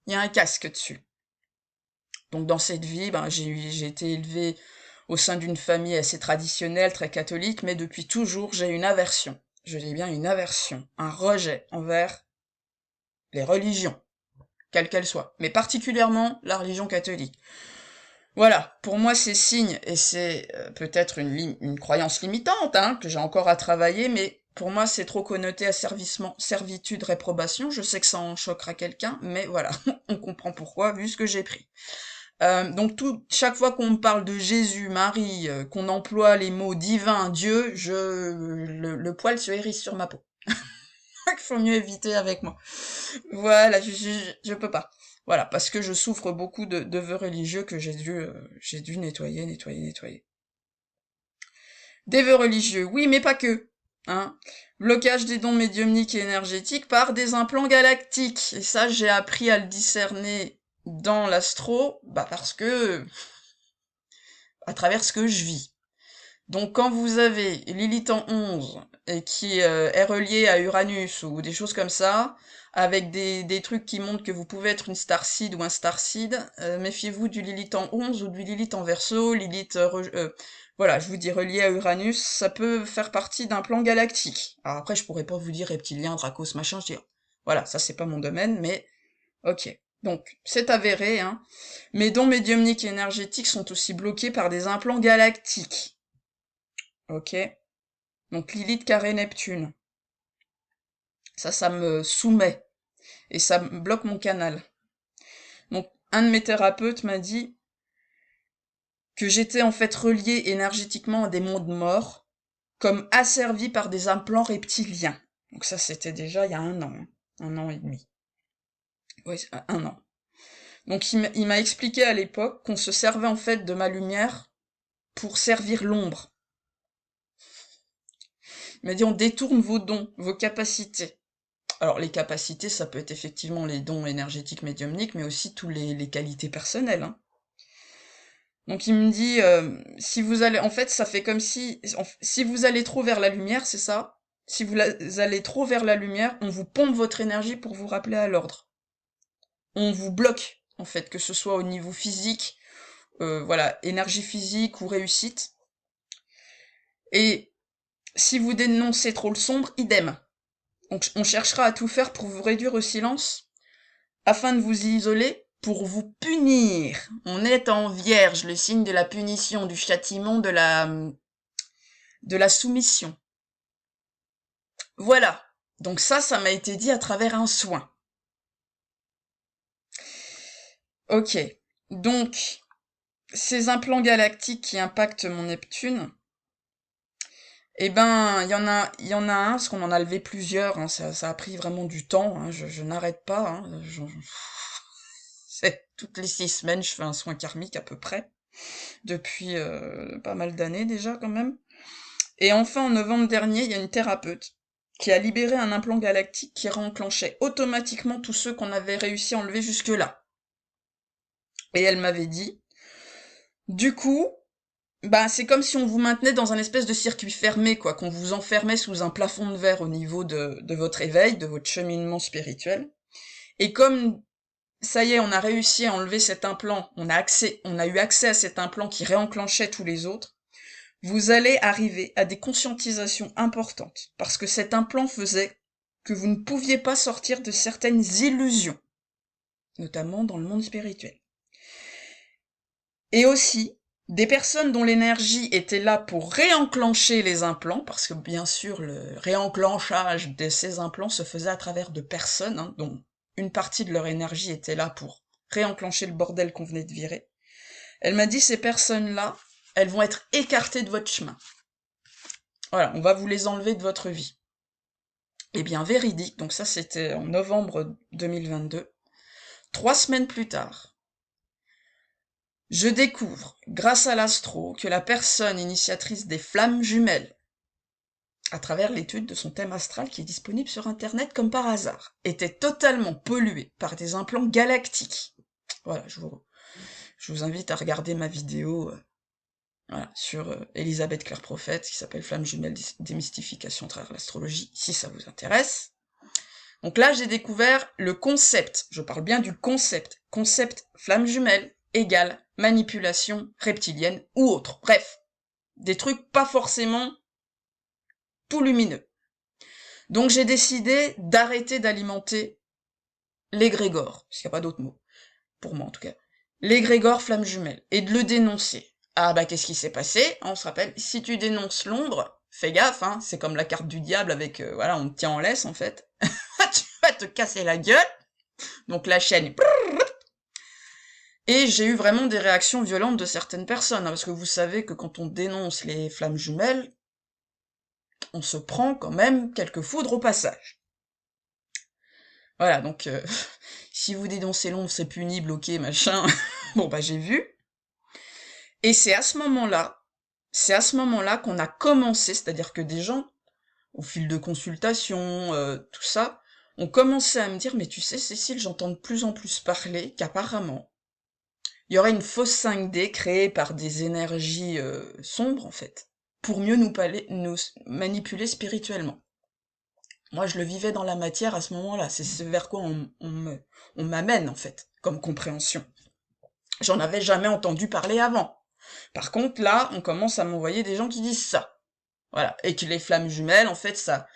il y a un casque dessus. Donc dans cette vie, j'ai été élevée au sein d'une famille assez traditionnelle, très catholique, mais depuis toujours, j'ai une aversion. Je dis bien une aversion, un rejet envers les religions, quelles qu'elles soient, mais particulièrement la religion catholique. Voilà, pour moi c'est signe, et c'est peut-être une croyance limitante, hein, que j'ai encore à travailler, mais pour moi c'est trop connoté à servitude, réprobation. Je sais que ça en choquera quelqu'un, mais voilà, on comprend pourquoi, vu ce que j'ai pris. Donc chaque fois qu'on me parle de Jésus, Marie, qu'on emploie les mots divin, Dieu, le poil se hérisse sur ma peau. Il faut mieux éviter avec moi. Voilà, je peux pas. Voilà, parce que je souffre beaucoup de vœux religieux que j'ai dû nettoyer. Des vœux religieux, oui, mais pas que. Hein. Blocage des dons médiumniques et énergétiques par des implants galactiques. Et ça, j'ai appris à le discerner dans l'astro, parce que à travers ce que je vis. Donc quand vous avez Lilith en 11 et qui est relié à Uranus ou des choses comme ça, avec des trucs qui montrent que vous pouvez être une starseed ou un starseed, méfiez-vous du Lilith en 11 ou du Lilith en Verseau, voilà, je vous dis relié à Uranus, ça peut faire partie d'un plan galactique. Alors après, je pourrais pas vous dire reptilien, Dracos, machin, je dis, voilà, ça c'est pas mon domaine, mais ok. Donc, c'est avéré, hein. Mes dons médiumniques et énergétiques sont aussi bloqués par des implants galactiques. Ok. Donc Lilith carré Neptune. Ça me soumet. Et ça me bloque mon canal. Donc un de mes thérapeutes m'a dit que j'étais en fait reliée énergétiquement à des mondes morts, comme asservie par des implants reptiliens. Donc ça c'était déjà il y a 1 an. 1 an et demi. Oui, 1 an. Donc il m'a expliqué à l'époque qu'on se servait en fait de ma lumière pour servir l'ombre. Il m'a dit on détourne vos dons, vos capacités. Alors les capacités, ça peut être effectivement les dons énergétiques médiumniques, mais aussi tous les qualités personnelles, hein. Donc il me dit, si vous allez, en fait, ça fait comme si vous allez trop vers la lumière, c'est ça. Si allez trop vers la lumière, on vous pompe votre énergie pour vous rappeler à l'ordre. On vous bloque, en fait, que ce soit au niveau physique, voilà, énergie physique ou réussite. Et Si vous dénoncez trop le sombre, idem. On cherchera à tout faire pour vous réduire au silence, afin de vous isoler, pour vous punir. On est en vierge, le signe de la punition, du châtiment, de la soumission. Voilà. Donc ça m'a été dit à travers un soin. Ok. Donc, ces implants galactiques qui impactent mon Neptune, eh ben, il y en a un, parce qu'on en a levé plusieurs, hein, ça a pris vraiment du temps, hein, je n'arrête pas, hein, toutes les 6 semaines, je fais un soin karmique à peu près, depuis pas mal d'années déjà quand même. Et enfin, en novembre dernier, il y a une thérapeute qui a libéré un implant galactique qui réenclenchait automatiquement tous ceux qu'on avait réussi à enlever jusque-là. Et elle m'avait dit, du coup, bah, c'est comme si on vous maintenait dans un espèce de circuit fermé, quoi, qu'on vous enfermait sous un plafond de verre au niveau de votre éveil, de votre cheminement spirituel. Et comme, ça y est, on a réussi à enlever cet implant, on a eu accès à cet implant qui réenclenchait tous les autres, vous allez arriver à des conscientisations importantes, parce que cet implant faisait que vous ne pouviez pas sortir de certaines illusions, notamment dans le monde spirituel. Et aussi, des personnes dont l'énergie était là pour réenclencher les implants, parce que bien sûr le réenclenchage de ces implants se faisait à travers de personnes, hein, dont une partie de leur énergie était là pour réenclencher le bordel qu'on venait de virer. Elle m'a dit, ces personnes-là, elles vont être écartées de votre chemin. Voilà, on va vous les enlever de votre vie. Eh bien, véridique, donc ça c'était en novembre 2022. 3 semaines plus tard, je découvre, grâce à l'astro, que la personne initiatrice des flammes jumelles, à travers l'étude de son thème astral qui est disponible sur internet comme par hasard, était totalement polluée par des implants galactiques. Voilà, je vous invite à regarder ma vidéo voilà, sur Elisabeth Claire Prophète, qui s'appelle Flammes jumelles, démystification à travers l'astrologie, si ça vous intéresse. Donc là, j'ai découvert le concept, je parle bien du concept flamme jumelle égale manipulation reptilienne ou autre. Bref, des trucs pas forcément tout lumineux. Donc j'ai décidé d'arrêter d'alimenter l'égrégore, parce qu'il n'y a pas d'autre mot, pour moi en tout cas, l'égrégore flamme jumelle, et de le dénoncer. Ah bah qu'est-ce qui s'est passé? On se rappelle, si tu dénonces l'ombre, fais gaffe, hein, c'est comme la carte du diable avec, voilà, on te tient en laisse en fait. Tu vas te casser la gueule. Donc la chaîne. Et j'ai eu vraiment des réactions violentes de certaines personnes, hein, parce que vous savez que quand on dénonce les flammes jumelles, on se prend quand même quelques foudres au passage. Voilà, donc si vous dénoncez l'ombre, c'est punible, ok, machin. Bon bah j'ai vu. Et c'est à ce moment-là qu'on a commencé, c'est-à-dire que des gens, au fil de consultations, tout ça, ont commencé à me dire, mais tu sais, Cécile, j'entends de plus en plus parler qu'apparemment, il y aurait une fausse 5D créée par des énergies sombres, en fait, pour mieux nous manipuler spirituellement. Moi, je le vivais dans la matière à ce moment-là. C'est ce vers quoi on m'amène, en fait, comme compréhension. J'en avais jamais entendu parler avant. Par contre, là, on commence à m'envoyer des gens qui disent ça. Voilà. Et que les flammes jumelles, en fait, ça,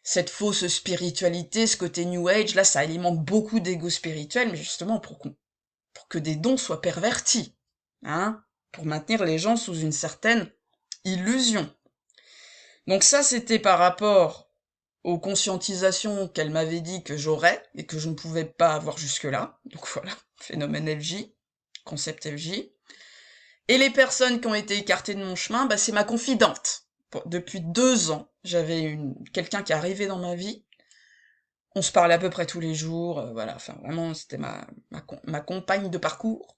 cette fausse spiritualité, ce côté New Age, là, ça alimente beaucoup d'ego spirituel, mais justement pour que des dons soient pervertis, hein, pour maintenir les gens sous une certaine illusion. Donc ça, c'était par rapport aux conscientisations qu'elle m'avait dit que j'aurais, et que je ne pouvais pas avoir jusque-là. Donc voilà, phénomène FJ, concept FJ. Et les personnes qui ont été écartées de mon chemin, bah, c'est ma confidente. Depuis 2 ans, j'avais quelqu'un qui est arrivé dans ma vie. On se parlait à peu près tous les jours, voilà, enfin vraiment, c'était ma compagne de parcours.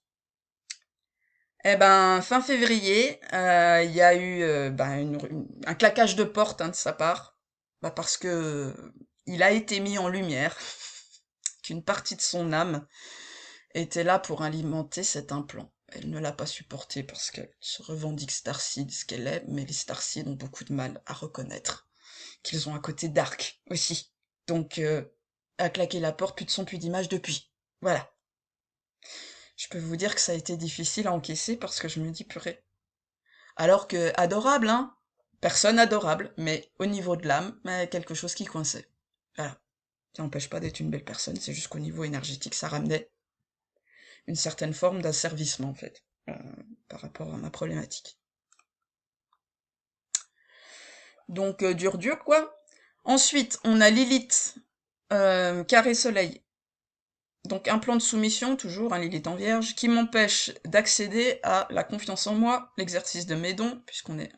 Eh ben, fin février, il y a eu un claquage de porte, hein, de sa part, bah, parce que il a été mis en lumière qu'une partie de son âme était là pour alimenter cet implant. Elle ne l'a pas supporté parce qu'elle se revendique Starseed, ce qu'elle est, mais les Starseed ont beaucoup de mal à reconnaître qu'ils ont un côté dark aussi. Donc, a claqué la porte, plus de son, plus d'image depuis. Voilà. Je peux vous dire que ça a été difficile à encaisser parce que je me dis, purée. Alors que, adorable, hein, Personne adorable, mais au niveau de l'âme, quelque chose qui coinçait. Voilà. Ça n'empêche pas d'être une belle personne, c'est juste qu'au niveau énergétique, ça ramenait une certaine forme d'asservissement, en fait, par rapport à ma problématique. Donc, dur, quoi. Ensuite, on a Lilith, carré soleil. Donc, un plan de soumission, toujours, un Lilith en vierge, qui m'empêche d'accéder à la confiance en moi, l'exercice de mes dons,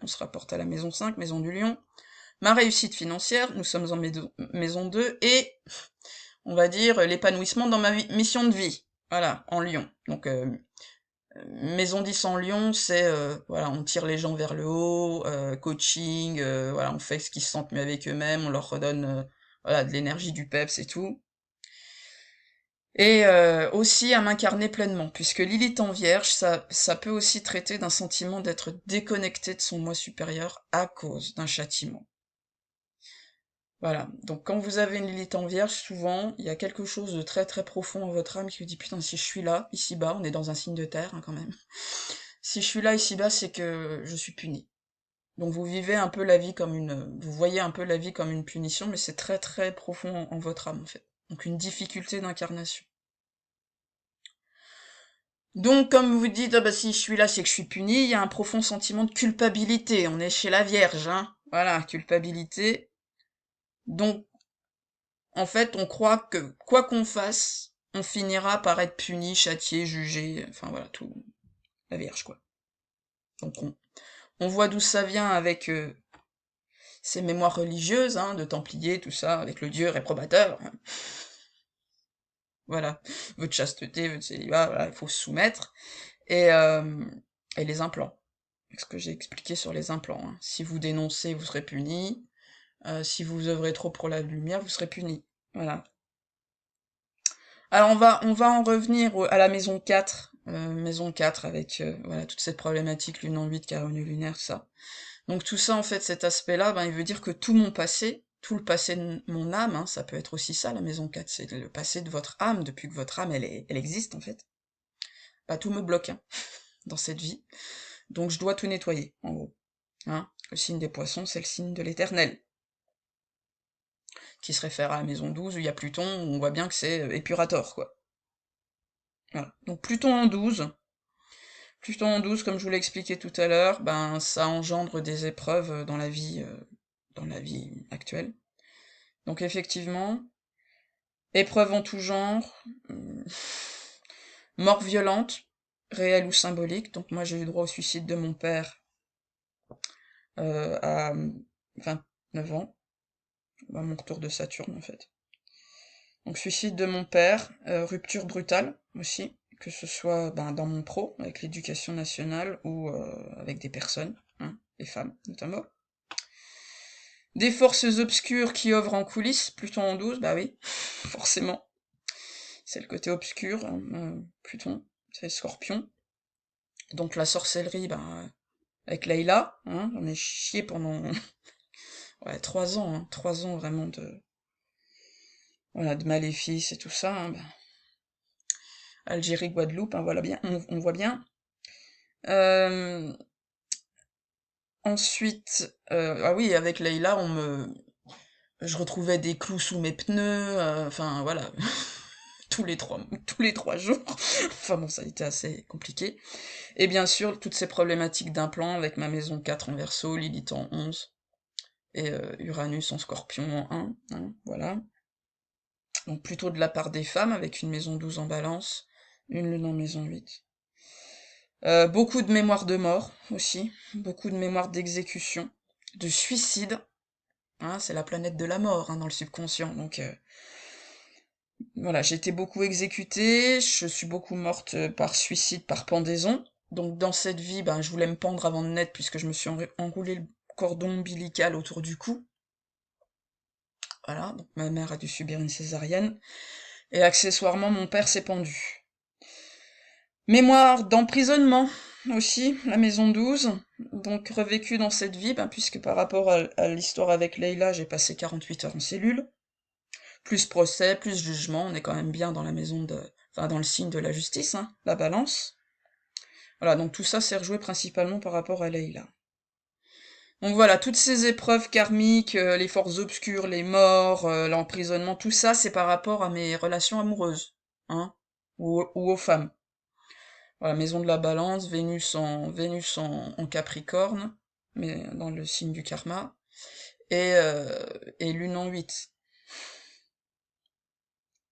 on se rapporte à la maison 5, maison du lion, ma réussite financière, nous sommes en maison 2, et, on va dire, l'épanouissement dans ma mission de vie. Voilà, en lion. Donc, maison 10 en Lyon, c'est voilà, on tire les gens vers le haut, coaching, voilà, on fait ce qu'ils se sentent mieux avec eux-mêmes, on leur redonne voilà, de l'énergie, du peps et tout. Et aussi à m'incarner pleinement, puisque Lilith en Vierge, ça peut aussi traiter d'un sentiment d'être déconnecté de son moi supérieur à cause d'un châtiment. Voilà, donc quand vous avez une Lilith en Vierge, souvent, il y a quelque chose de très très profond en votre âme qui vous dit « Putain, si je suis là, ici-bas, on est dans un signe de terre, hein, quand même. Si je suis là, ici-bas, c'est que je suis puni. » Donc vous vivez un peu la vie comme vous voyez un peu la vie comme une punition, mais c'est très très profond en votre âme, en fait. Donc une difficulté d'incarnation. Donc, comme vous dites, ah bah si je suis là, c'est que je suis puni, il y a un profond sentiment de culpabilité. On est chez la Vierge, hein. Voilà, culpabilité. Donc, en fait, on croit que quoi qu'on fasse, on finira par être puni, châtié, jugé, enfin voilà, tout. La Vierge, quoi. Donc on voit d'où ça vient avec ces mémoires religieuses, hein, de Templiers, tout ça, avec le dieu réprobateur. Hein. Voilà, votre chasteté, votre célibat, voilà, il faut se soumettre. Et les implants. Ce que j'ai expliqué sur les implants. Hein. Si vous dénoncez, vous serez puni. Si vous œuvrez trop pour la lumière, vous serez puni. Voilà. Alors on va en revenir à la maison 4. Maison 4 avec voilà, toute cette problématique lune en 8, carré lunaire, tout ça. Donc tout ça, en fait, cet aspect-là, ben, il veut dire que tout mon passé, tout le passé de mon âme, hein, ça peut être aussi ça, la maison 4, c'est le passé de votre âme, depuis que votre âme, elle existe, en fait. Bah, tout me bloque, hein, dans cette vie. Donc je dois tout nettoyer, en gros. Hein. Le signe des poissons, c'est le signe de l'éternel, qui se réfère à la maison 12, où il y a Pluton, où on voit bien que c'est épurator, quoi. Voilà. Donc Pluton en 12, comme je vous l'ai expliqué tout à l'heure, ben ça engendre des épreuves dans la vie actuelle. Donc effectivement, épreuves en tout genre, mort violente, réelle ou symbolique. Donc moi j'ai eu droit au suicide de mon père à 29 ans, à mon retour de Saturne en fait. Donc suicide de mon père, rupture brutale aussi, que ce soit dans mon pro, avec l'éducation nationale, ou avec des personnes, hein, des femmes notamment. Des forces obscures qui œuvrent en coulisses, Pluton en 12, bah oui, forcément. C'est le côté obscur, hein, Pluton, c'est Scorpion. Donc la sorcellerie, avec Layla, hein, j'en ai chié pendant ouais, 3 ans, hein, 3 ans vraiment de maléfices et tout ça, hein, Algérie, Guadeloupe, hein, voilà bien, on voit bien. Ensuite, ah oui, avec Layla, je retrouvais des clous sous mes pneus, enfin voilà, tous les trois jours. Enfin bon, ça a été assez compliqué. Et bien sûr, toutes ces problématiques d'implant avec ma maison 4 en Verseau, Lilith en 11, et Uranus en Scorpion en 1, hein, voilà. Donc plutôt de la part des femmes, avec une maison 12 en Balance, une lune en maison 8. Beaucoup de mémoire de mort aussi, beaucoup de mémoire d'exécution, de suicide, hein, c'est la planète de la mort hein, dans le subconscient, donc voilà, j'ai été beaucoup exécutée, je suis beaucoup morte par suicide, par pendaison, donc dans cette vie, je voulais me pendre avant de naître, puisque je me suis enroulé le cordon ombilical autour du cou, voilà, donc ma mère a dû subir une césarienne, et accessoirement mon père s'est pendu. Mémoire d'emprisonnement aussi, la maison 12, donc revécu dans cette vie, puisque par rapport à l'histoire avec Leïla, j'ai passé 48 heures en cellule, plus procès, plus jugement, on est quand même bien dans la maison dans le signe de la justice, hein, la balance. Voilà, donc tout ça s'est rejoué principalement par rapport à Leïla. Donc voilà, toutes ces épreuves karmiques, les forces obscures, les morts, l'emprisonnement, tout ça, c'est par rapport à mes relations amoureuses, hein, ou aux femmes. Voilà, maison de la Balance, Vénus en Capricorne, mais dans le signe du karma, et, euh, et Lune en 8.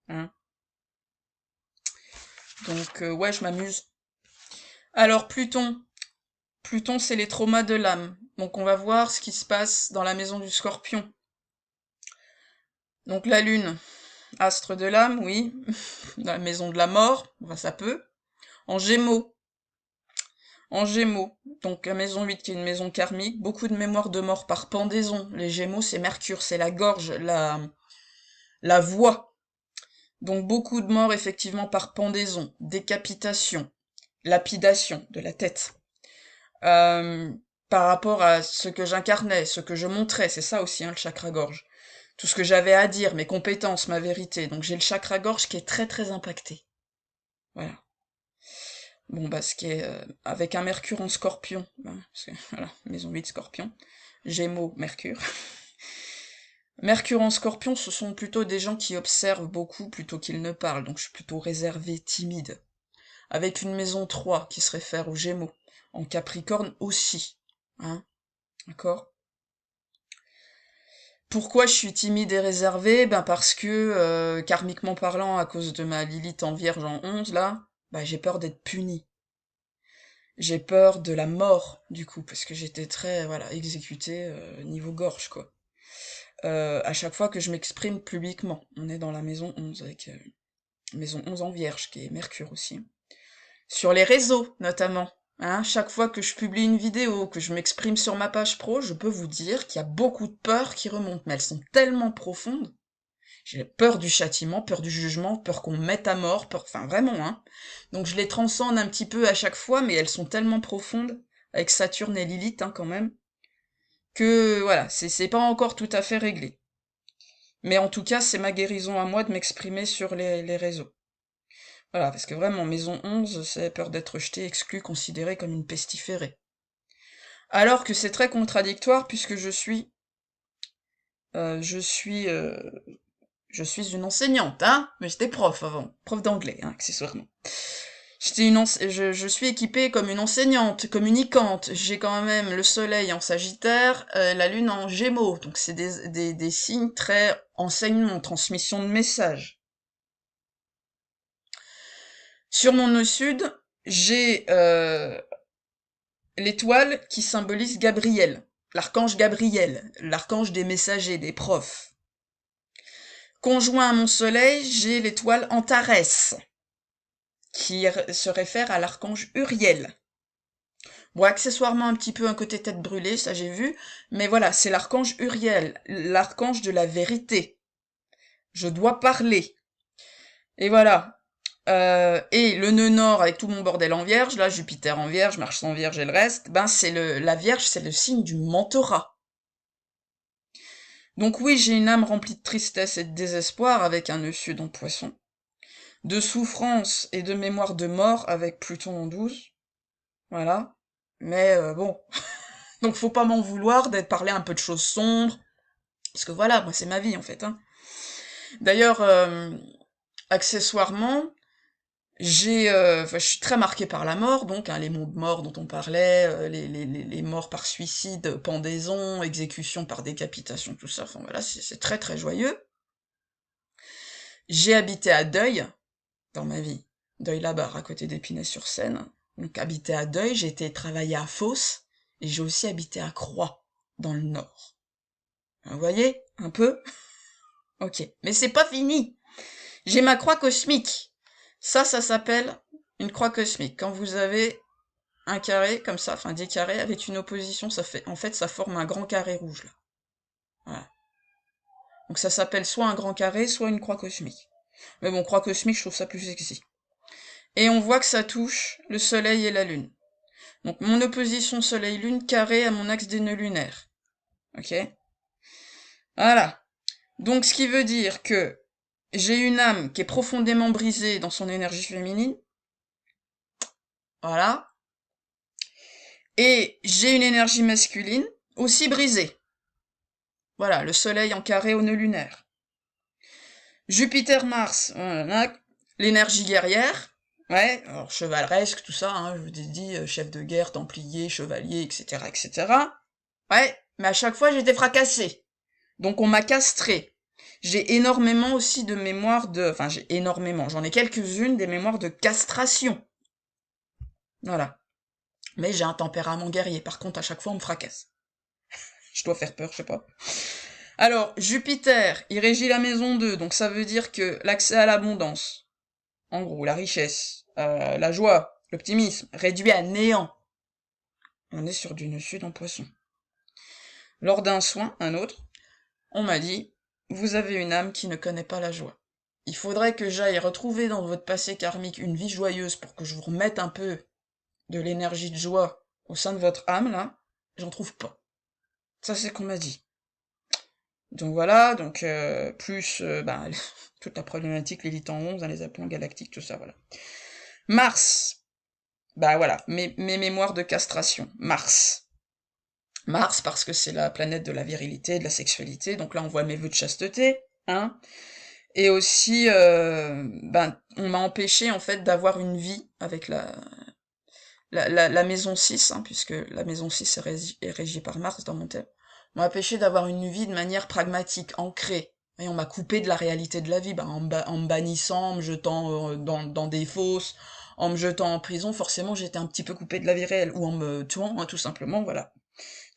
Hein. Donc ouais, je m'amuse. Alors Pluton, c'est les traumas de l'âme. Donc on va voir ce qui se passe dans la maison du Scorpion. Donc la Lune, astre de l'âme, oui, dans la maison de la mort, enfin ça peut. En Gémeaux, donc la maison 8 qui est une maison karmique, beaucoup de mémoire de mort par pendaison. Les Gémeaux, c'est Mercure, c'est la gorge, la voix. Donc beaucoup de morts effectivement par pendaison, décapitation, lapidation de la tête. Euh, Par rapport à ce que j'incarnais, ce que je montrais, c'est ça aussi, hein, le chakra-gorge. Tout ce que j'avais à dire, mes compétences, ma vérité. Donc j'ai le chakra-gorge qui est très très impacté. Voilà. Bon, bah, ce qui est avec un Mercure en Scorpion, parce que, voilà, maison 8 Scorpion, Gémeaux, Mercure. Mercure en Scorpion, ce sont plutôt des gens qui observent beaucoup plutôt qu'ils ne parlent, donc je suis plutôt réservé, timide. Avec une maison 3 qui se réfère aux Gémeaux, en Capricorne aussi, hein, d'accord? Pourquoi je suis timide et réservée? Ben parce que, karmiquement parlant, à cause de ma Lilith en Vierge en 11, là, bah j'ai peur d'être punie. J'ai peur de la mort, du coup, parce que j'étais très, voilà, exécutée niveau gorge, quoi. À chaque fois que je m'exprime publiquement. On est dans la maison 11, avec maison 11 en Vierge, qui est Mercure aussi. Sur les réseaux, notamment. Hein, chaque fois que je publie une vidéo, que je m'exprime sur ma page pro, je peux vous dire qu'il y a beaucoup de peurs qui remontent, mais elles sont tellement profondes. J'ai peur du châtiment, peur du jugement, peur qu'on me mette à mort, peur, enfin vraiment, hein. Donc je les transcende un petit peu à chaque fois, mais elles sont tellement profondes, avec Saturne et Lilith, hein, quand même, que voilà, c'est pas encore tout à fait réglé. Mais en tout cas, c'est ma guérison à moi de m'exprimer sur les réseaux. Voilà, parce que vraiment, maison 11, c'est peur d'être rejeté, exclu, considéré comme une pestiférée. Alors que c'est très contradictoire, puisque je suis je suis une enseignante, hein, mais j'étais prof avant, prof d'anglais, hein, accessoirement. Je suis équipée comme une enseignante, communicante. J'ai quand même le soleil en Sagittaire, la lune en Gémeaux, donc c'est des signes très enseignement, transmission de messages. Sur mon nœud sud, j'ai l'étoile qui symbolise Gabriel, l'archange des messagers, des profs. Conjoint à mon soleil, j'ai l'étoile Antares, qui se réfère à l'archange Uriel. Bon, accessoirement un petit peu un côté tête brûlée, ça j'ai vu, mais voilà, c'est l'archange Uriel, l'archange de la vérité. Je dois parler. Et voilà. Et le nœud nord avec tout mon bordel en vierge, là, Jupiter en vierge, Mars en vierge et le reste, ben la vierge, c'est le signe du mentorat. Donc oui, j'ai une âme remplie de tristesse et de désespoir avec un nœud sud en poisson, de souffrance et de mémoire de mort avec Pluton en 12, voilà. Mais bon, donc faut pas m'en vouloir d'être parlé un peu de choses sombres, parce que voilà, moi c'est ma vie en fait. Hein. D'ailleurs, accessoirement, je suis très marquée par la mort, donc hein, les mots de mort dont on parlait, les morts par suicide, pendaison, exécution par décapitation, tout ça. Enfin voilà, c'est très très joyeux. J'ai habité à Deuil dans ma vie, Deuil-la-Barre à côté d'Épinay-sur-Seine. Donc habité à Deuil, j'ai été travailler à Fos et j'ai aussi habité à Croix dans le Nord. Vous voyez un peu? Ok, mais c'est pas fini. J'ai ma croix cosmique. Ça s'appelle une croix cosmique. Quand vous avez un carré comme ça, enfin des carrés avec une opposition, en fait, ça forme un grand carré rouge là. Voilà. Donc ça s'appelle soit un grand carré, soit une croix cosmique. Mais bon, croix cosmique, je trouve ça plus sexy. Et on voit que ça touche le soleil et la lune. Donc mon opposition soleil-lune carré à mon axe des nœuds lunaires. Ok? Voilà. Donc ce qui veut dire que j'ai une âme qui est profondément brisée dans son énergie féminine. Voilà. Et j'ai une énergie masculine, aussi brisé. Voilà, le soleil en carré au nœud lunaire. Jupiter-Mars, voilà, l'énergie guerrière. Ouais, alors chevaleresque, tout ça, hein, je vous ai dit, chef de guerre, templier, chevalier, etc., etc. Ouais, mais à chaque fois j'étais fracassée. Donc on m'a castré. J'ai énormément aussi de mémoires de... Enfin, j'ai énormément, j'en ai quelques-unes des mémoires de castration. Voilà. Mais j'ai un tempérament guerrier, par contre à chaque fois on me fracasse. Je dois faire peur, je sais pas. Alors, Jupiter, il régit la maison 2, donc ça veut dire que l'accès à l'abondance, en gros, la richesse, la joie, l'optimisme, réduit à néant. On est sur du nœud sud en poisson. Lors d'un soin, un autre, on m'a dit, vous avez une âme qui ne connaît pas la joie. Il faudrait que j'aille retrouver dans votre passé karmique une vie joyeuse pour que je vous remette un peu de l'énergie de joie au sein de votre âme, là. J'en trouve pas. Ça, c'est ce qu'on m'a dit. Donc voilà, donc plus toute la problématique, l'élite en 11, hein, les aplomb galactiques, tout ça, voilà. Mars, bah voilà, mes mémoires de castration. Mars. Mars, parce que c'est la planète de la virilité, de la sexualité, donc là on voit mes vœux de chasteté, hein. Et aussi, on m'a empêché en fait d'avoir une vie avec la maison 6, hein, puisque la maison 6 est régie par Mars dans mon thème. On m'a empêché d'avoir une vie de manière pragmatique, ancrée. Et on m'a coupé de la réalité de la vie, en me bannissant, en me jetant dans des fosses, en me jetant en prison, forcément j'étais un petit peu coupé de la vie réelle, ou en me tuant, hein, tout simplement, voilà.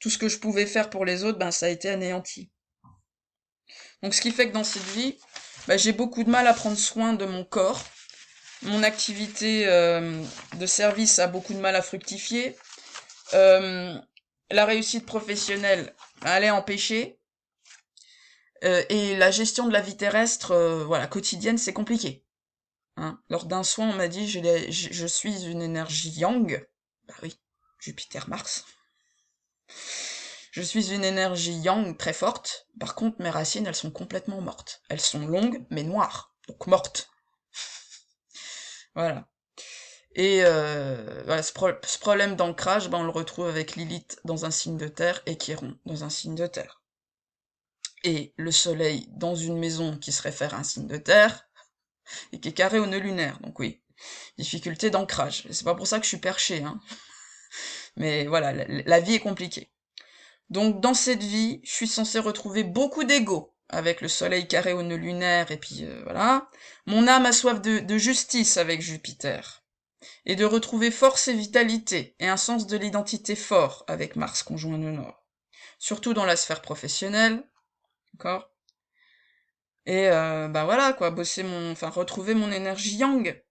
Tout ce que je pouvais faire pour les autres, ça a été anéanti. Donc ce qui fait que dans cette vie, j'ai beaucoup de mal à prendre soin de mon corps. Mon activité de service a beaucoup de mal à fructifier. La réussite professionnelle, elle est empêchée. Et la gestion de la vie terrestre, quotidienne, c'est compliqué. Hein. Lors d'un soin, on m'a dit, je suis une énergie yang. Bah oui, Jupiter-Mars. Je suis une énergie yang très forte. Par contre, mes racines, elles sont complètement mortes. Elles sont longues, mais noires. Donc mortes. Voilà. Et ce problème d'ancrage, on le retrouve avec Lilith dans un signe de terre et Chiron dans un signe de terre. Et le soleil dans une maison qui se réfère à un signe de terre, et qui est carré au nœud lunaire, donc oui, difficulté d'ancrage. C'est pas pour ça que je suis perché, hein. Mais voilà, la vie est compliquée. Donc dans cette vie, je suis censée retrouver beaucoup d'ego, avec le soleil carré au nœud lunaire, et puis voilà. Mon âme a soif de justice avec Jupiter. Et de retrouver force et vitalité, et un sens de l'identité fort avec Mars conjoint nœud nord. Surtout dans la sphère professionnelle, d'accord. Et voilà quoi, retrouver mon énergie yang.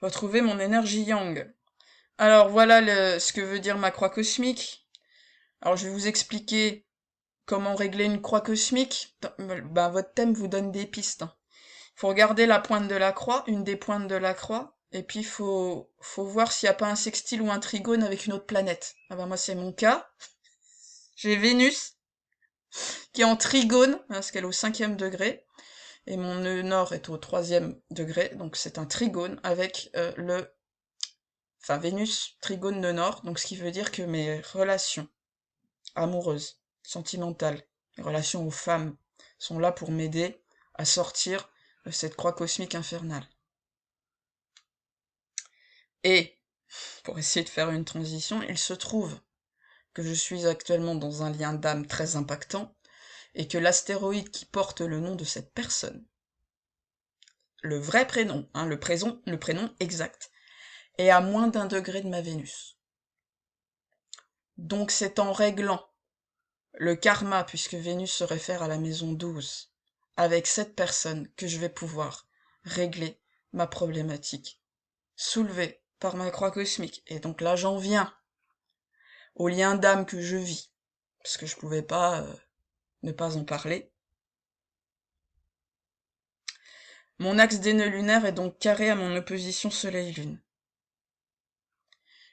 Retrouver mon énergie yang. Alors voilà ce que veut dire ma croix cosmique. Alors je vais vous expliquer comment régler une croix cosmique. Votre thème vous donne des pistes. Hein. Faut regarder la pointe de la croix, une des pointes de la croix, et puis faut voir s'il n'y a pas un sextile ou un trigone avec une autre planète. Ah moi c'est mon cas. J'ai Vénus qui est en trigone, parce qu'elle est au 5e degré, et mon nœud nord est au 3e degré, donc c'est un trigone avec Vénus, trigone nœud nord, donc ce qui veut dire que mes relations amoureuses, sentimentales, les relations aux femmes sont là pour m'aider à sortir de cette croix cosmique infernale. Et, pour essayer de faire une transition, il se trouve que je suis actuellement dans un lien d'âme très impactant, et que l'astéroïde qui porte le nom de cette personne, le vrai prénom, hein, le prénom exact, est à moins d'1 degré de ma Vénus. Donc c'est en réglant le karma, puisque Vénus se réfère à la maison 12, avec cette personne que je vais pouvoir régler ma problématique, soulevée par ma croix cosmique. Et donc là j'en viens au lien d'âme que je vis, parce que je pouvais pas ne pas en parler. Mon axe des nœuds lunaires est donc carré à mon opposition Soleil-Lune.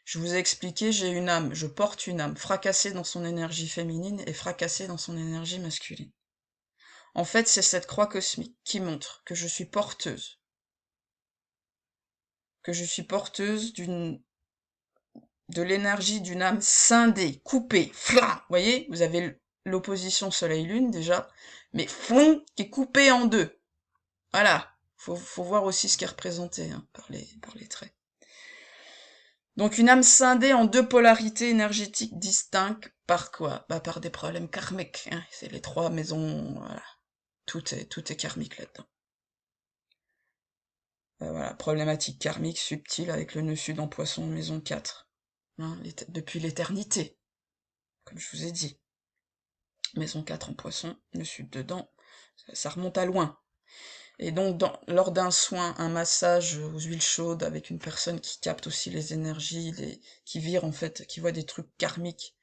Je vous ai expliqué, j'ai une âme, je porte une âme fracassée dans son énergie féminine et fracassée dans son énergie masculine. En fait, c'est cette croix cosmique qui montre que je suis porteuse. Que je suis porteuse de l'énergie d'une âme scindée, coupée, fla, vous voyez, vous avez l'opposition soleil-lune déjà, mais flon, qui est coupée en deux. Voilà, faut voir aussi ce qui est représenté hein, par les traits. Donc une âme scindée en deux polarités énergétiques distinctes, par quoi? Bah par des problèmes karmiques, hein. C'est les 3 maisons, voilà. Tout est karmique là-dedans. Voilà, problématique karmique subtile avec le nœud sud en poisson, maison 4. Hein, depuis l'éternité, comme je vous ai dit. Maison 4 en poisson, nœud sud dedans, ça remonte à loin. Et donc, lors d'un soin, un massage aux huiles chaudes avec une personne qui capte aussi les énergies, qui vire en fait, qui voit des trucs karmiques.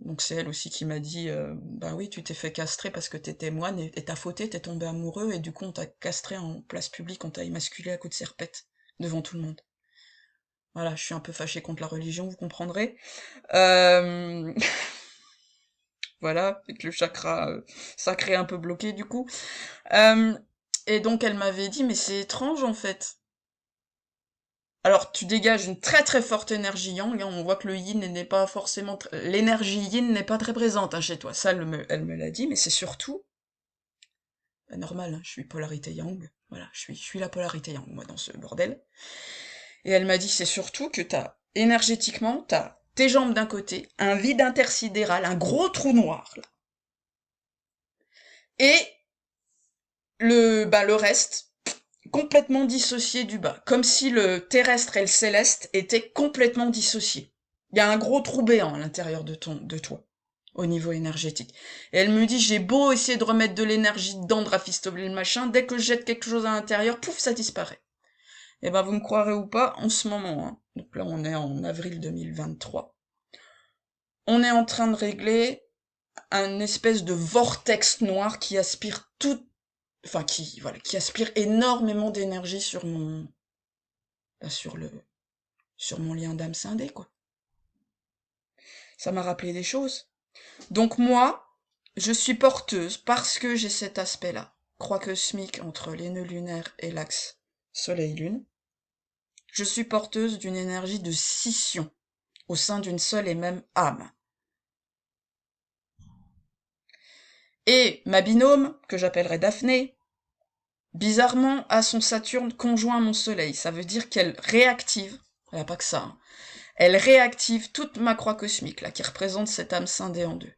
Donc c'est elle aussi qui m'a dit, bah oui, tu t'es fait castrer parce que t'étais moine et t'as fauté, t'es tombé amoureux et du coup on t'a castré en place publique, on t'a émasculé à coups de serpette devant tout le monde. Voilà, je suis un peu fâchée contre la religion, vous comprendrez. Voilà, avec le chakra sacré un peu bloqué du coup. Et donc elle m'avait dit, mais c'est étrange en fait. Alors tu dégages une très très forte énergie yang, hein, on voit que le yin n'est pas forcément... L'énergie yin n'est pas très présente hein, chez toi, ça elle me l'a dit, mais c'est surtout... Bah, normal, hein, je suis polarité yang, voilà, je suis la polarité yang, moi, dans ce bordel. Et elle m'a dit, c'est surtout que énergétiquement, t'as tes jambes d'un côté, un vide intersidéral, un gros trou noir, là. Et le reste, complètement dissocié du bas, comme si le terrestre et le céleste étaient complètement dissociés. Il y a un gros trou béant à l'intérieur de toi, au niveau énergétique. Et elle me dit, j'ai beau essayer de remettre de l'énergie dedans, de rafistoler le machin, dès que je jette quelque chose à l'intérieur, pouf, ça disparaît. Et ben vous me croirez ou pas, en ce moment, hein, donc là on est en avril 2023, on est en train de régler un espèce de vortex noir qui aspire tout, enfin qui aspire énormément d'énergie sur sur mon lien d'âme scindée, quoi. Ça m'a rappelé des choses. Donc moi, je suis porteuse parce que j'ai cet aspect-là. Croix cosmique entre les nœuds lunaires et l'axe Soleil-Lune. Je suis porteuse d'une énergie de scission au sein d'une seule et même âme. Et ma binôme, que j'appellerai Daphné, bizarrement a son Saturne conjoint à mon Soleil. Ça veut dire qu'elle réactive, il n'y a pas que ça, hein, elle réactive toute ma croix cosmique, là, qui représente cette âme scindée en deux.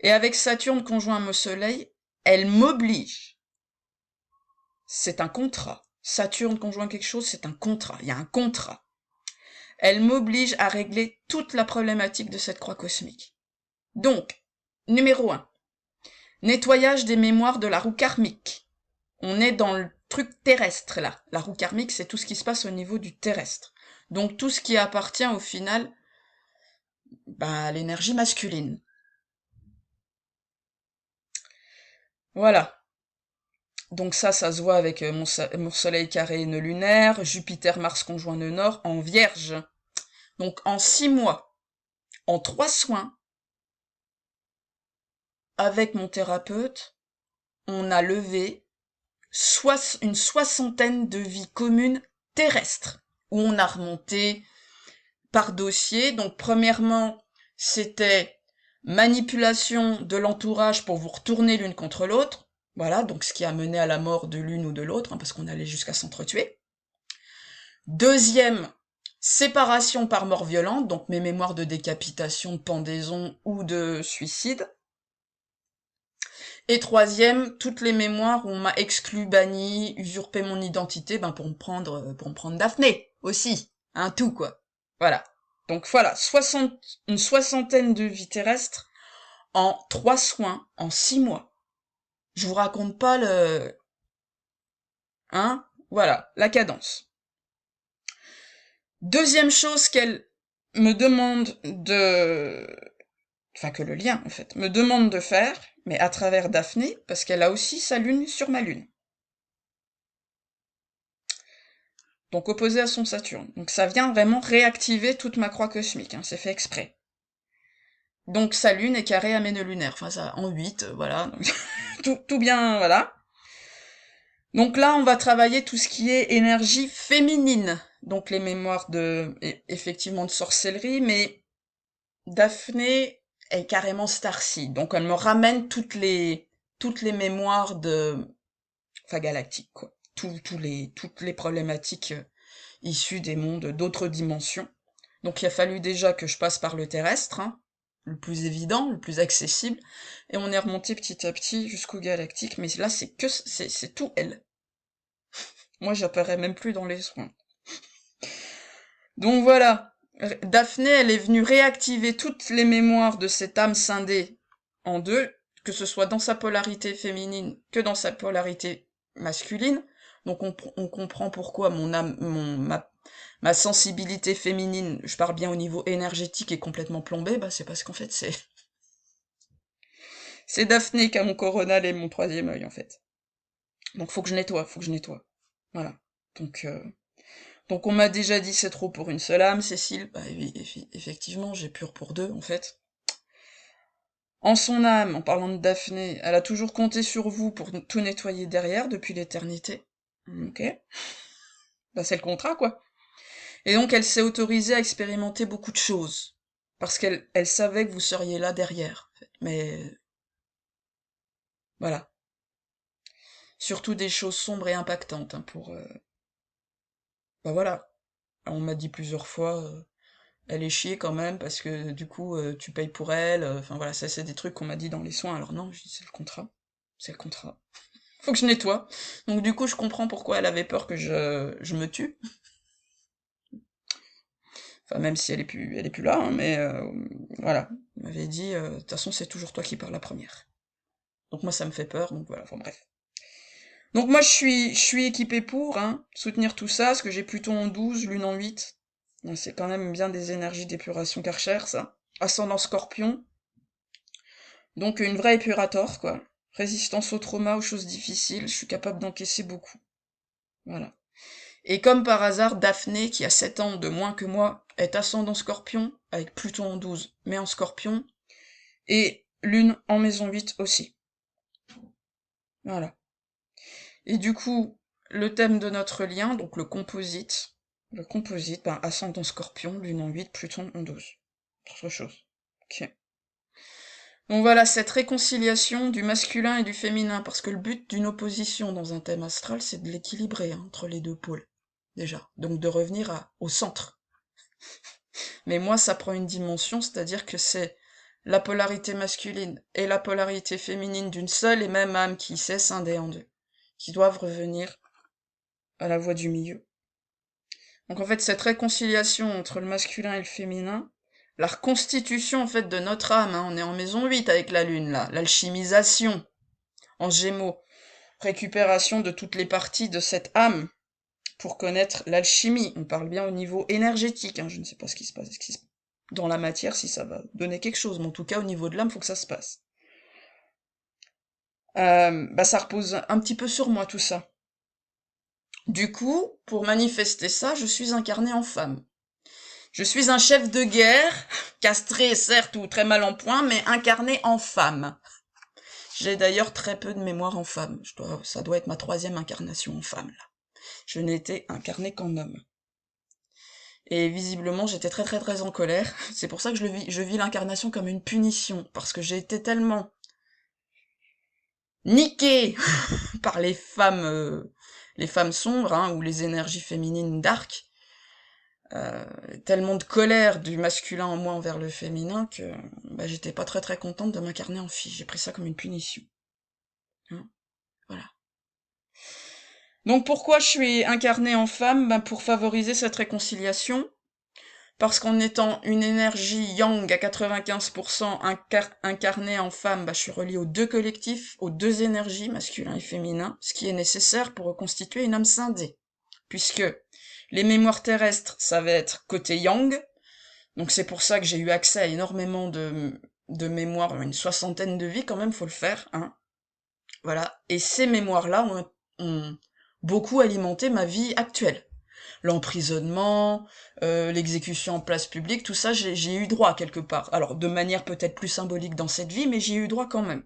Et avec Saturne conjoint à mon Soleil, elle m'oblige. C'est un contrat. Saturne conjoint quelque chose, c'est un contrat. Il y a un contrat. Elle m'oblige à régler toute la problématique de cette croix cosmique. Donc, numéro 1. Nettoyage des mémoires de la roue karmique. On est dans le truc terrestre, là. La roue karmique, c'est tout ce qui se passe au niveau du terrestre. Donc, tout ce qui appartient, au final, à l'énergie masculine. Voilà. Donc ça se voit avec mon soleil carré nœud lunaire, Jupiter, Mars conjoint nœud nord, en vierge. Donc en 6 mois, en 3 soins, avec mon thérapeute, on a levé une soixantaine de vies communes terrestres, où on a remonté par dossier. Donc premièrement, c'était manipulation de l'entourage pour vous retourner l'une contre l'autre. Voilà, donc ce qui a mené à la mort de l'une ou de l'autre, hein, parce qu'on allait jusqu'à s'entretuer. Deuxième, séparation par mort violente, donc mes mémoires de décapitation, de pendaison ou de suicide. Et troisième, toutes les mémoires où on m'a exclu, banni, usurpé mon identité, pour me prendre Daphné, aussi. Un tout, quoi. Voilà. Donc voilà, une soixantaine de vies terrestres en 3 soins, en 6 mois. Je vous raconte pas hein, voilà, la cadence. Deuxième chose qu'elle me demande que le lien, en fait, me demande de faire, mais à travers Daphné, parce qu'elle a aussi sa lune sur ma lune. Donc opposé à son Saturne. Donc ça vient vraiment réactiver toute ma croix cosmique, hein, c'est fait exprès. Donc sa lune est carrée à mes nœuds lunaires, enfin ça, en 8, voilà, donc, tout bien, voilà. Donc là, on va travailler tout ce qui est énergie féminine donc les mémoires effectivement de sorcellerie, mais Daphné est carrément Starseed, donc elle me ramène toutes les mémoires enfin galactiques, quoi. Toutes les problématiques issues des mondes d'autres dimensions. Donc il a fallu déjà que je passe par le terrestre, hein, le plus évident, le plus accessible, et on est remonté petit à petit jusqu'au galactique, mais là c'est tout elle. Moi j'apparais même plus dans les soins. Donc voilà, Daphné, elle est venue réactiver toutes les mémoires de cette âme scindée en deux, que ce soit dans sa polarité féminine que dans sa polarité masculine. Donc on comprend pourquoi ma sensibilité féminine, je pars bien au niveau énergétique, est complètement plombée, bah c'est parce qu'en fait c'est Daphné qui a mon coronal et mon troisième œil en fait. Donc faut que je nettoie. Voilà. Donc on m'a déjà dit c'est trop pour une seule âme, Cécile. Bah oui, effectivement, j'ai pur pour deux, en fait. En son âme, en parlant de Daphné, elle a toujours compté sur vous pour tout nettoyer derrière depuis l'éternité. Ok. Bah c'est le contrat, quoi. Et donc elle s'est autorisée à expérimenter beaucoup de choses. Parce qu'elle savait que vous seriez là derrière. En fait. Mais voilà. Surtout des choses sombres et impactantes, hein, pour... Bah voilà. On m'a dit plusieurs fois, elle est chiée quand même parce que du coup tu payes pour elle, enfin voilà, ça c'est des trucs qu'on m'a dit dans les soins, alors non, je dis c'est le contrat. C'est le contrat. Faut que je nettoie. Donc du coup je comprends pourquoi elle avait peur que je me tue. Enfin même si elle est plus là, hein, mais voilà. Elle m'avait dit, de toute façon c'est toujours toi qui pars la première. Donc moi ça me fait peur, donc voilà, enfin bref. Donc moi je suis équipée pour, hein, soutenir tout ça, parce que j'ai Pluton en 12, Lune en 8. Donc, c'est quand même bien des énergies d'épuration Karcher, ça. Ascendant Scorpion, donc une vraie épurator, quoi. Résistance au trauma, aux choses difficiles, je suis capable d'encaisser beaucoup. Voilà. Et comme par hasard, Daphné, qui a 7 ans de moins que moi, est ascendant Scorpion, avec Pluton en 12, mais en Scorpion, et Lune en maison 8 aussi. Voilà. Et du coup, le thème de notre lien, donc le composite, ben, ascendant Scorpion, Lune en 8, Pluton en 12. Autre chose. Ok. Donc voilà, cette réconciliation du masculin et du féminin, parce que le but d'une opposition dans un thème astral, c'est de l'équilibrer, hein, entre les deux pôles, déjà. Donc de revenir au centre. Mais moi, ça prend une dimension, c'est-à-dire que c'est la polarité masculine et la polarité féminine d'une seule et même âme qui s'est scindée en deux, qui doivent revenir à la voie du milieu. Donc en fait, cette réconciliation entre le masculin et le féminin, la reconstitution en fait de notre âme, hein, on est en maison 8 avec la lune là, l'alchimisation en Gémeaux, récupération de toutes les parties de cette âme pour connaître l'alchimie. On parle bien au niveau énergétique, hein, je ne sais pas ce qui se passe dans la matière, si ça va donner quelque chose, mais en tout cas au niveau de l'âme, faut que ça se passe. Bah ça repose un petit peu sur moi tout ça. Du coup, pour manifester ça, je suis incarnée en femme. Je suis un chef de guerre, castré certes ou très mal en point, mais incarné en femme. J'ai d'ailleurs très peu de mémoire en femme. Ça doit être ma troisième incarnation en femme, là. Je n'ai été incarné qu'en homme. Et visiblement, j'étais très très très en colère. C'est pour ça que je vis l'incarnation comme une punition, parce que j'ai été tellement niquée par les femmes sombres, hein, ou les énergies féminines dark, tellement de colère du masculin en moi envers le féminin que bah, j'étais pas très très contente de m'incarner en fille. J'ai pris ça comme une punition. Hein, voilà. Donc pourquoi je suis incarnée en femme? Ben pour favoriser cette réconciliation, parce qu'en étant une énergie yang à 95% incarnée en femme, bah, je suis reliée aux deux collectifs, aux deux énergies, masculin et féminin, ce qui est nécessaire pour reconstituer une âme scindée. Puisque les mémoires terrestres, ça va être côté yang, donc c'est pour ça que j'ai eu accès à énormément de mémoires, une soixantaine de vies quand même, faut le faire, hein. Voilà. Et ces mémoires-là ont beaucoup alimenté ma vie actuelle. L'emprisonnement, l'exécution en place publique, tout ça, j'ai eu droit quelque part. Alors, de manière peut-être plus symbolique dans cette vie, mais j'y ai eu droit quand même.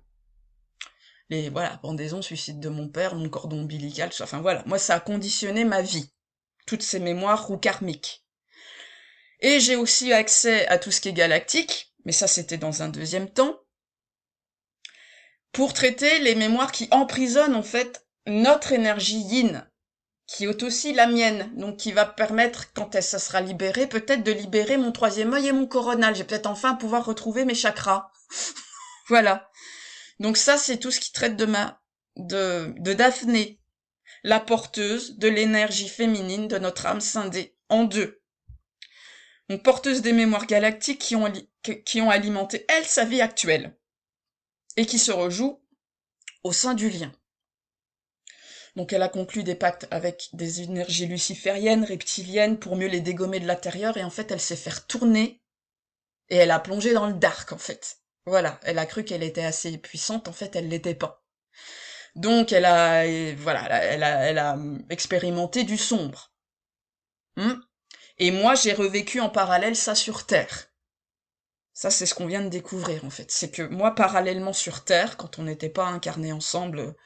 Voilà, pendaison, suicide de mon père, mon cordon ombilical, tout ça. Enfin voilà, moi ça a conditionné ma vie. toutes ces mémoires ou karmiques. Et j'ai aussi accès à tout ce qui est galactique, mais ça c'était dans un deuxième temps, pour traiter les mémoires qui emprisonnent en fait notre énergie yin, qui est aussi la mienne, donc qui va permettre, quand ça sera libéré, peut-être de libérer mon troisième œil et mon coronal. Je vais peut-être enfin pouvoir retrouver mes chakras. Voilà. Donc ça, c'est tout ce qui traite de Daphné, la porteuse de l'énergie féminine de notre âme scindée en deux. Donc porteuse des mémoires galactiques qui ont alimenté, elle, sa vie actuelle. Et qui se rejoue au sein du lien. Donc elle a conclu des pactes avec des énergies lucifériennes, reptiliennes, pour mieux les dégommer de l'intérieur, et en fait elle s'est fait tourner, et elle a plongé dans le dark, en fait. Voilà, elle a cru qu'elle était assez puissante, en fait elle l'était pas. Donc elle a, voilà, elle a expérimenté du sombre. Et moi j'ai revécu en parallèle ça sur Terre. Ça c'est ce qu'on vient de découvrir, en fait. C'est que moi, parallèlement sur Terre, quand on n'était pas incarnés ensemble,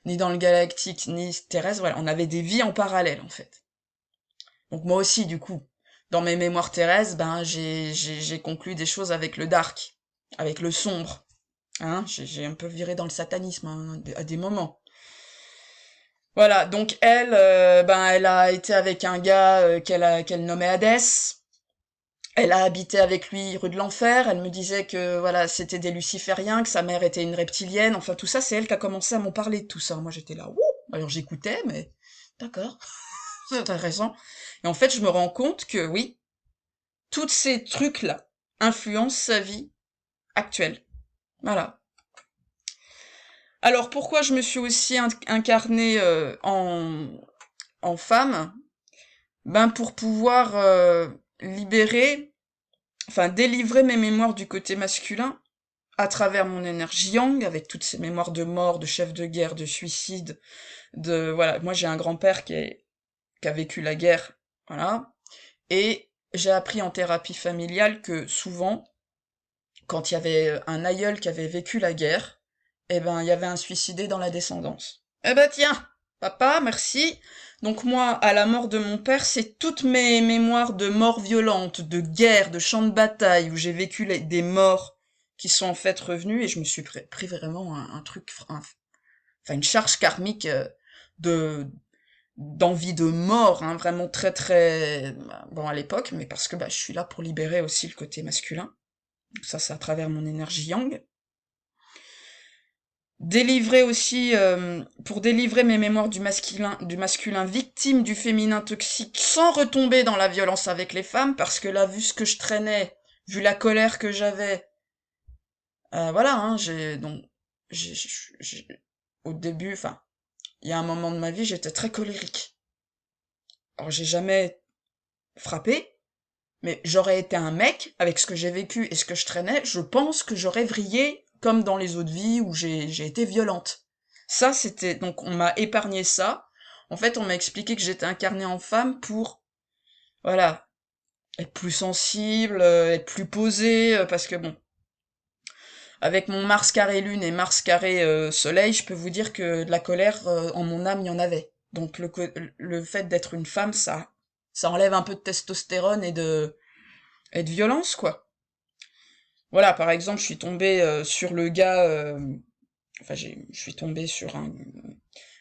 ni dans le galactique, ni terrestre, voilà, on avait des vies en parallèle, en fait. Donc moi aussi, du coup, dans mes mémoires terrestres, ben, j'ai conclu des choses avec le dark, avec le sombre. Hein, j'ai un peu viré dans le satanisme, hein, à des moments. Voilà, donc elle, ben, elle a été avec un gars qu'elle nommait Hadès. Elle a habité avec lui rue de l'Enfer, elle me disait que voilà, c'était des lucifériens, que sa mère était une reptilienne, enfin tout ça, c'est elle qui a commencé à m'en parler de tout ça. Moi j'étais là, ouh. Alors j'écoutais, mais d'accord, c'est intéressant. Et en fait, je me rends compte que oui, tous ces trucs-là influencent sa vie actuelle. Voilà. Alors pourquoi je me suis aussi incarnée en femme? Ben pour pouvoir libérer, enfin délivrer mes mémoires du côté masculin à travers mon énergie yang, avec toutes ces mémoires de mort, de chef de guerre, de suicide, voilà, moi j'ai un grand-père qui a vécu la guerre, voilà, et j'ai appris en thérapie familiale que souvent, quand il y avait un aïeul qui avait vécu la guerre, eh ben, il y avait un suicidé dans la descendance. Eh ben tiens, papa, merci. Donc moi, à la mort de mon père, c'est toutes mes mémoires de morts violentes, de guerre, de champs de bataille, où j'ai vécu des morts qui sont en fait revenus, et je me suis pris vraiment un truc, enfin une charge karmique de d'envie de mort, hein, vraiment très très bon à l'époque, mais parce que bah, je suis là pour libérer aussi le côté masculin. Donc ça, c'est à travers mon énergie yang. Délivrer aussi, pour délivrer mes mémoires du masculin victime du féminin toxique, sans retomber dans la violence avec les femmes, parce que là, vu ce que je traînais, vu la colère que j'avais, voilà, hein, au début, enfin, il y a un moment de ma vie, j'étais très colérique. Alors j'ai jamais frappé, mais j'aurais été un mec, avec ce que j'ai vécu et ce que je traînais, je pense que j'aurais vrillé comme dans les autres vies où j'ai été violente. Ça, c'était... Donc on m'a épargné ça. En fait, on m'a expliqué que j'étais incarnée en femme pour, voilà, être plus sensible, être plus posée, parce que bon, avec mon Mars carré Lune et Mars carré Soleil, je peux vous dire que de la colère, en mon âme, il y en avait. Donc le fait d'être une femme, ça enlève un peu de testostérone et de violence, quoi. Voilà, par exemple, je suis tombée sur le gars, enfin, je suis tombée sur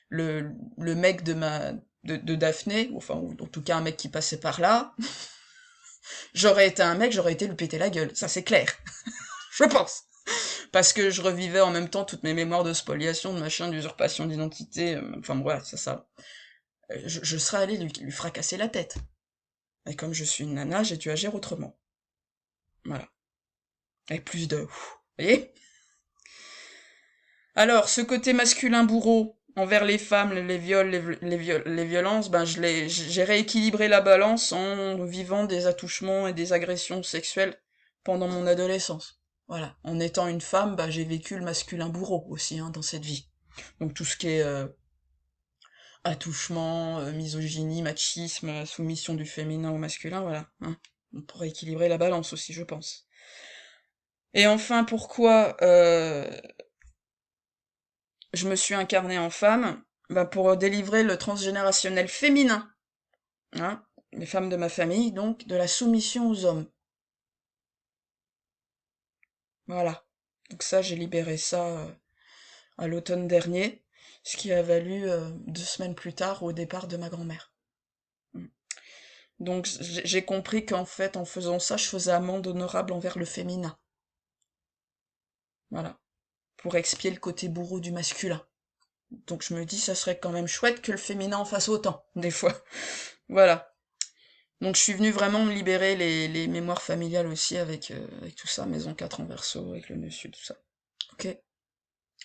le mec de Daphné, enfin, ou en tout cas un mec qui passait par là. J'aurais été un mec, j'aurais été lui péter la gueule, ça c'est clair. Je pense. Parce que je revivais en même temps toutes mes mémoires de spoliation, de machin, d'usurpation d'identité, enfin voilà, ça. Je serais allée lui fracasser la tête. Et comme je suis une nana, j'ai dû agir autrement. Voilà. Avec plus de... Vous voyez? Alors, ce côté masculin bourreau envers les femmes, les viols, les violences, ben j'ai rééquilibré la balance en vivant des attouchements et des agressions sexuelles pendant mon adolescence. Voilà. En étant une femme, ben, j'ai vécu le masculin bourreau aussi, hein, dans cette vie. Donc tout ce qui est attouchement, misogynie, machisme, soumission du féminin au masculin, voilà. Hein. On pourrait équilibrer la balance aussi, je pense. Et enfin, pourquoi je me suis incarnée en femme? Bah pour délivrer le transgénérationnel féminin hein, les femmes de ma famille, donc, de la soumission aux hommes. Voilà. Donc ça, j'ai libéré ça à l'automne dernier, ce qui a valu 2 semaines plus tard au départ de ma grand-mère. Mm. Donc j'ai compris qu'en fait, en faisant ça, je faisais amende honorable envers le féminin. Voilà. Pour expier le côté bourreau du masculin. Donc je me dis, ça serait quand même chouette que le féminin en fasse autant, des fois. Voilà. Donc je suis venue vraiment me libérer les mémoires familiales aussi avec tout ça, maison 4 en verso, avec le monsieur, tout ça. Ok.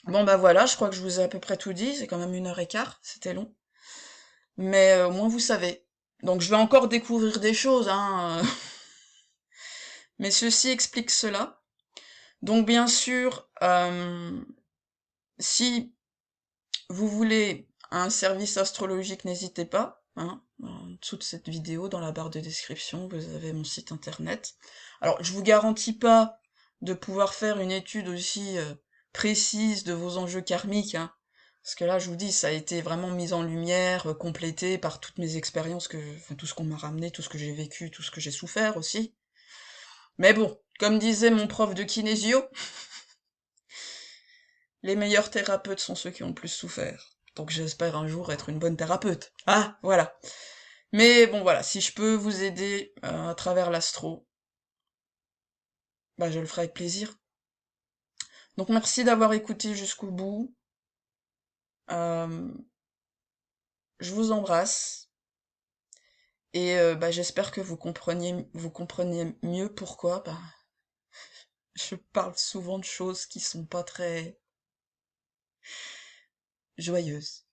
Bon bah voilà, je crois que je vous ai à peu près tout dit, c'est quand même 1 h 15, c'était long. Mais au moins vous savez. Donc je vais encore découvrir des choses, hein. Mais ceci explique cela. Donc bien sûr, si vous voulez un service astrologique, n'hésitez pas, hein. En dessous de cette vidéo, dans la barre de description, vous avez mon site internet. Alors je vous garantis pas de pouvoir faire une étude aussi précise de vos enjeux karmiques, hein. Parce que là, je vous dis, ça a été vraiment mis en lumière, complété par toutes mes expériences, enfin, tout ce qu'on m'a ramené, tout ce que j'ai vécu, tout ce que j'ai souffert aussi. Mais bon, comme disait mon prof de kinésio, les meilleurs thérapeutes sont ceux qui ont le plus souffert. Donc j'espère un jour être une bonne thérapeute. Ah, voilà. Mais bon, voilà, si je peux vous aider à travers l'astro, bah je le ferai avec plaisir. Donc merci d'avoir écouté jusqu'au bout. Euh, je vous embrasse. Et bah, j'espère que vous compreniez mieux pourquoi bah, je parle souvent de choses qui sont pas très joyeuses.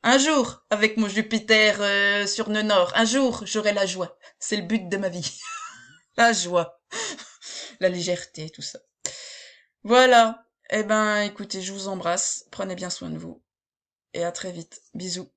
Un jour, avec mon Jupiter sur le nord, un jour, j'aurai la joie. C'est le but de ma vie. La joie, la légèreté, tout ça. Voilà. Eh ben, écoutez, je vous embrasse. Prenez bien soin de vous. Et à très vite. Bisous.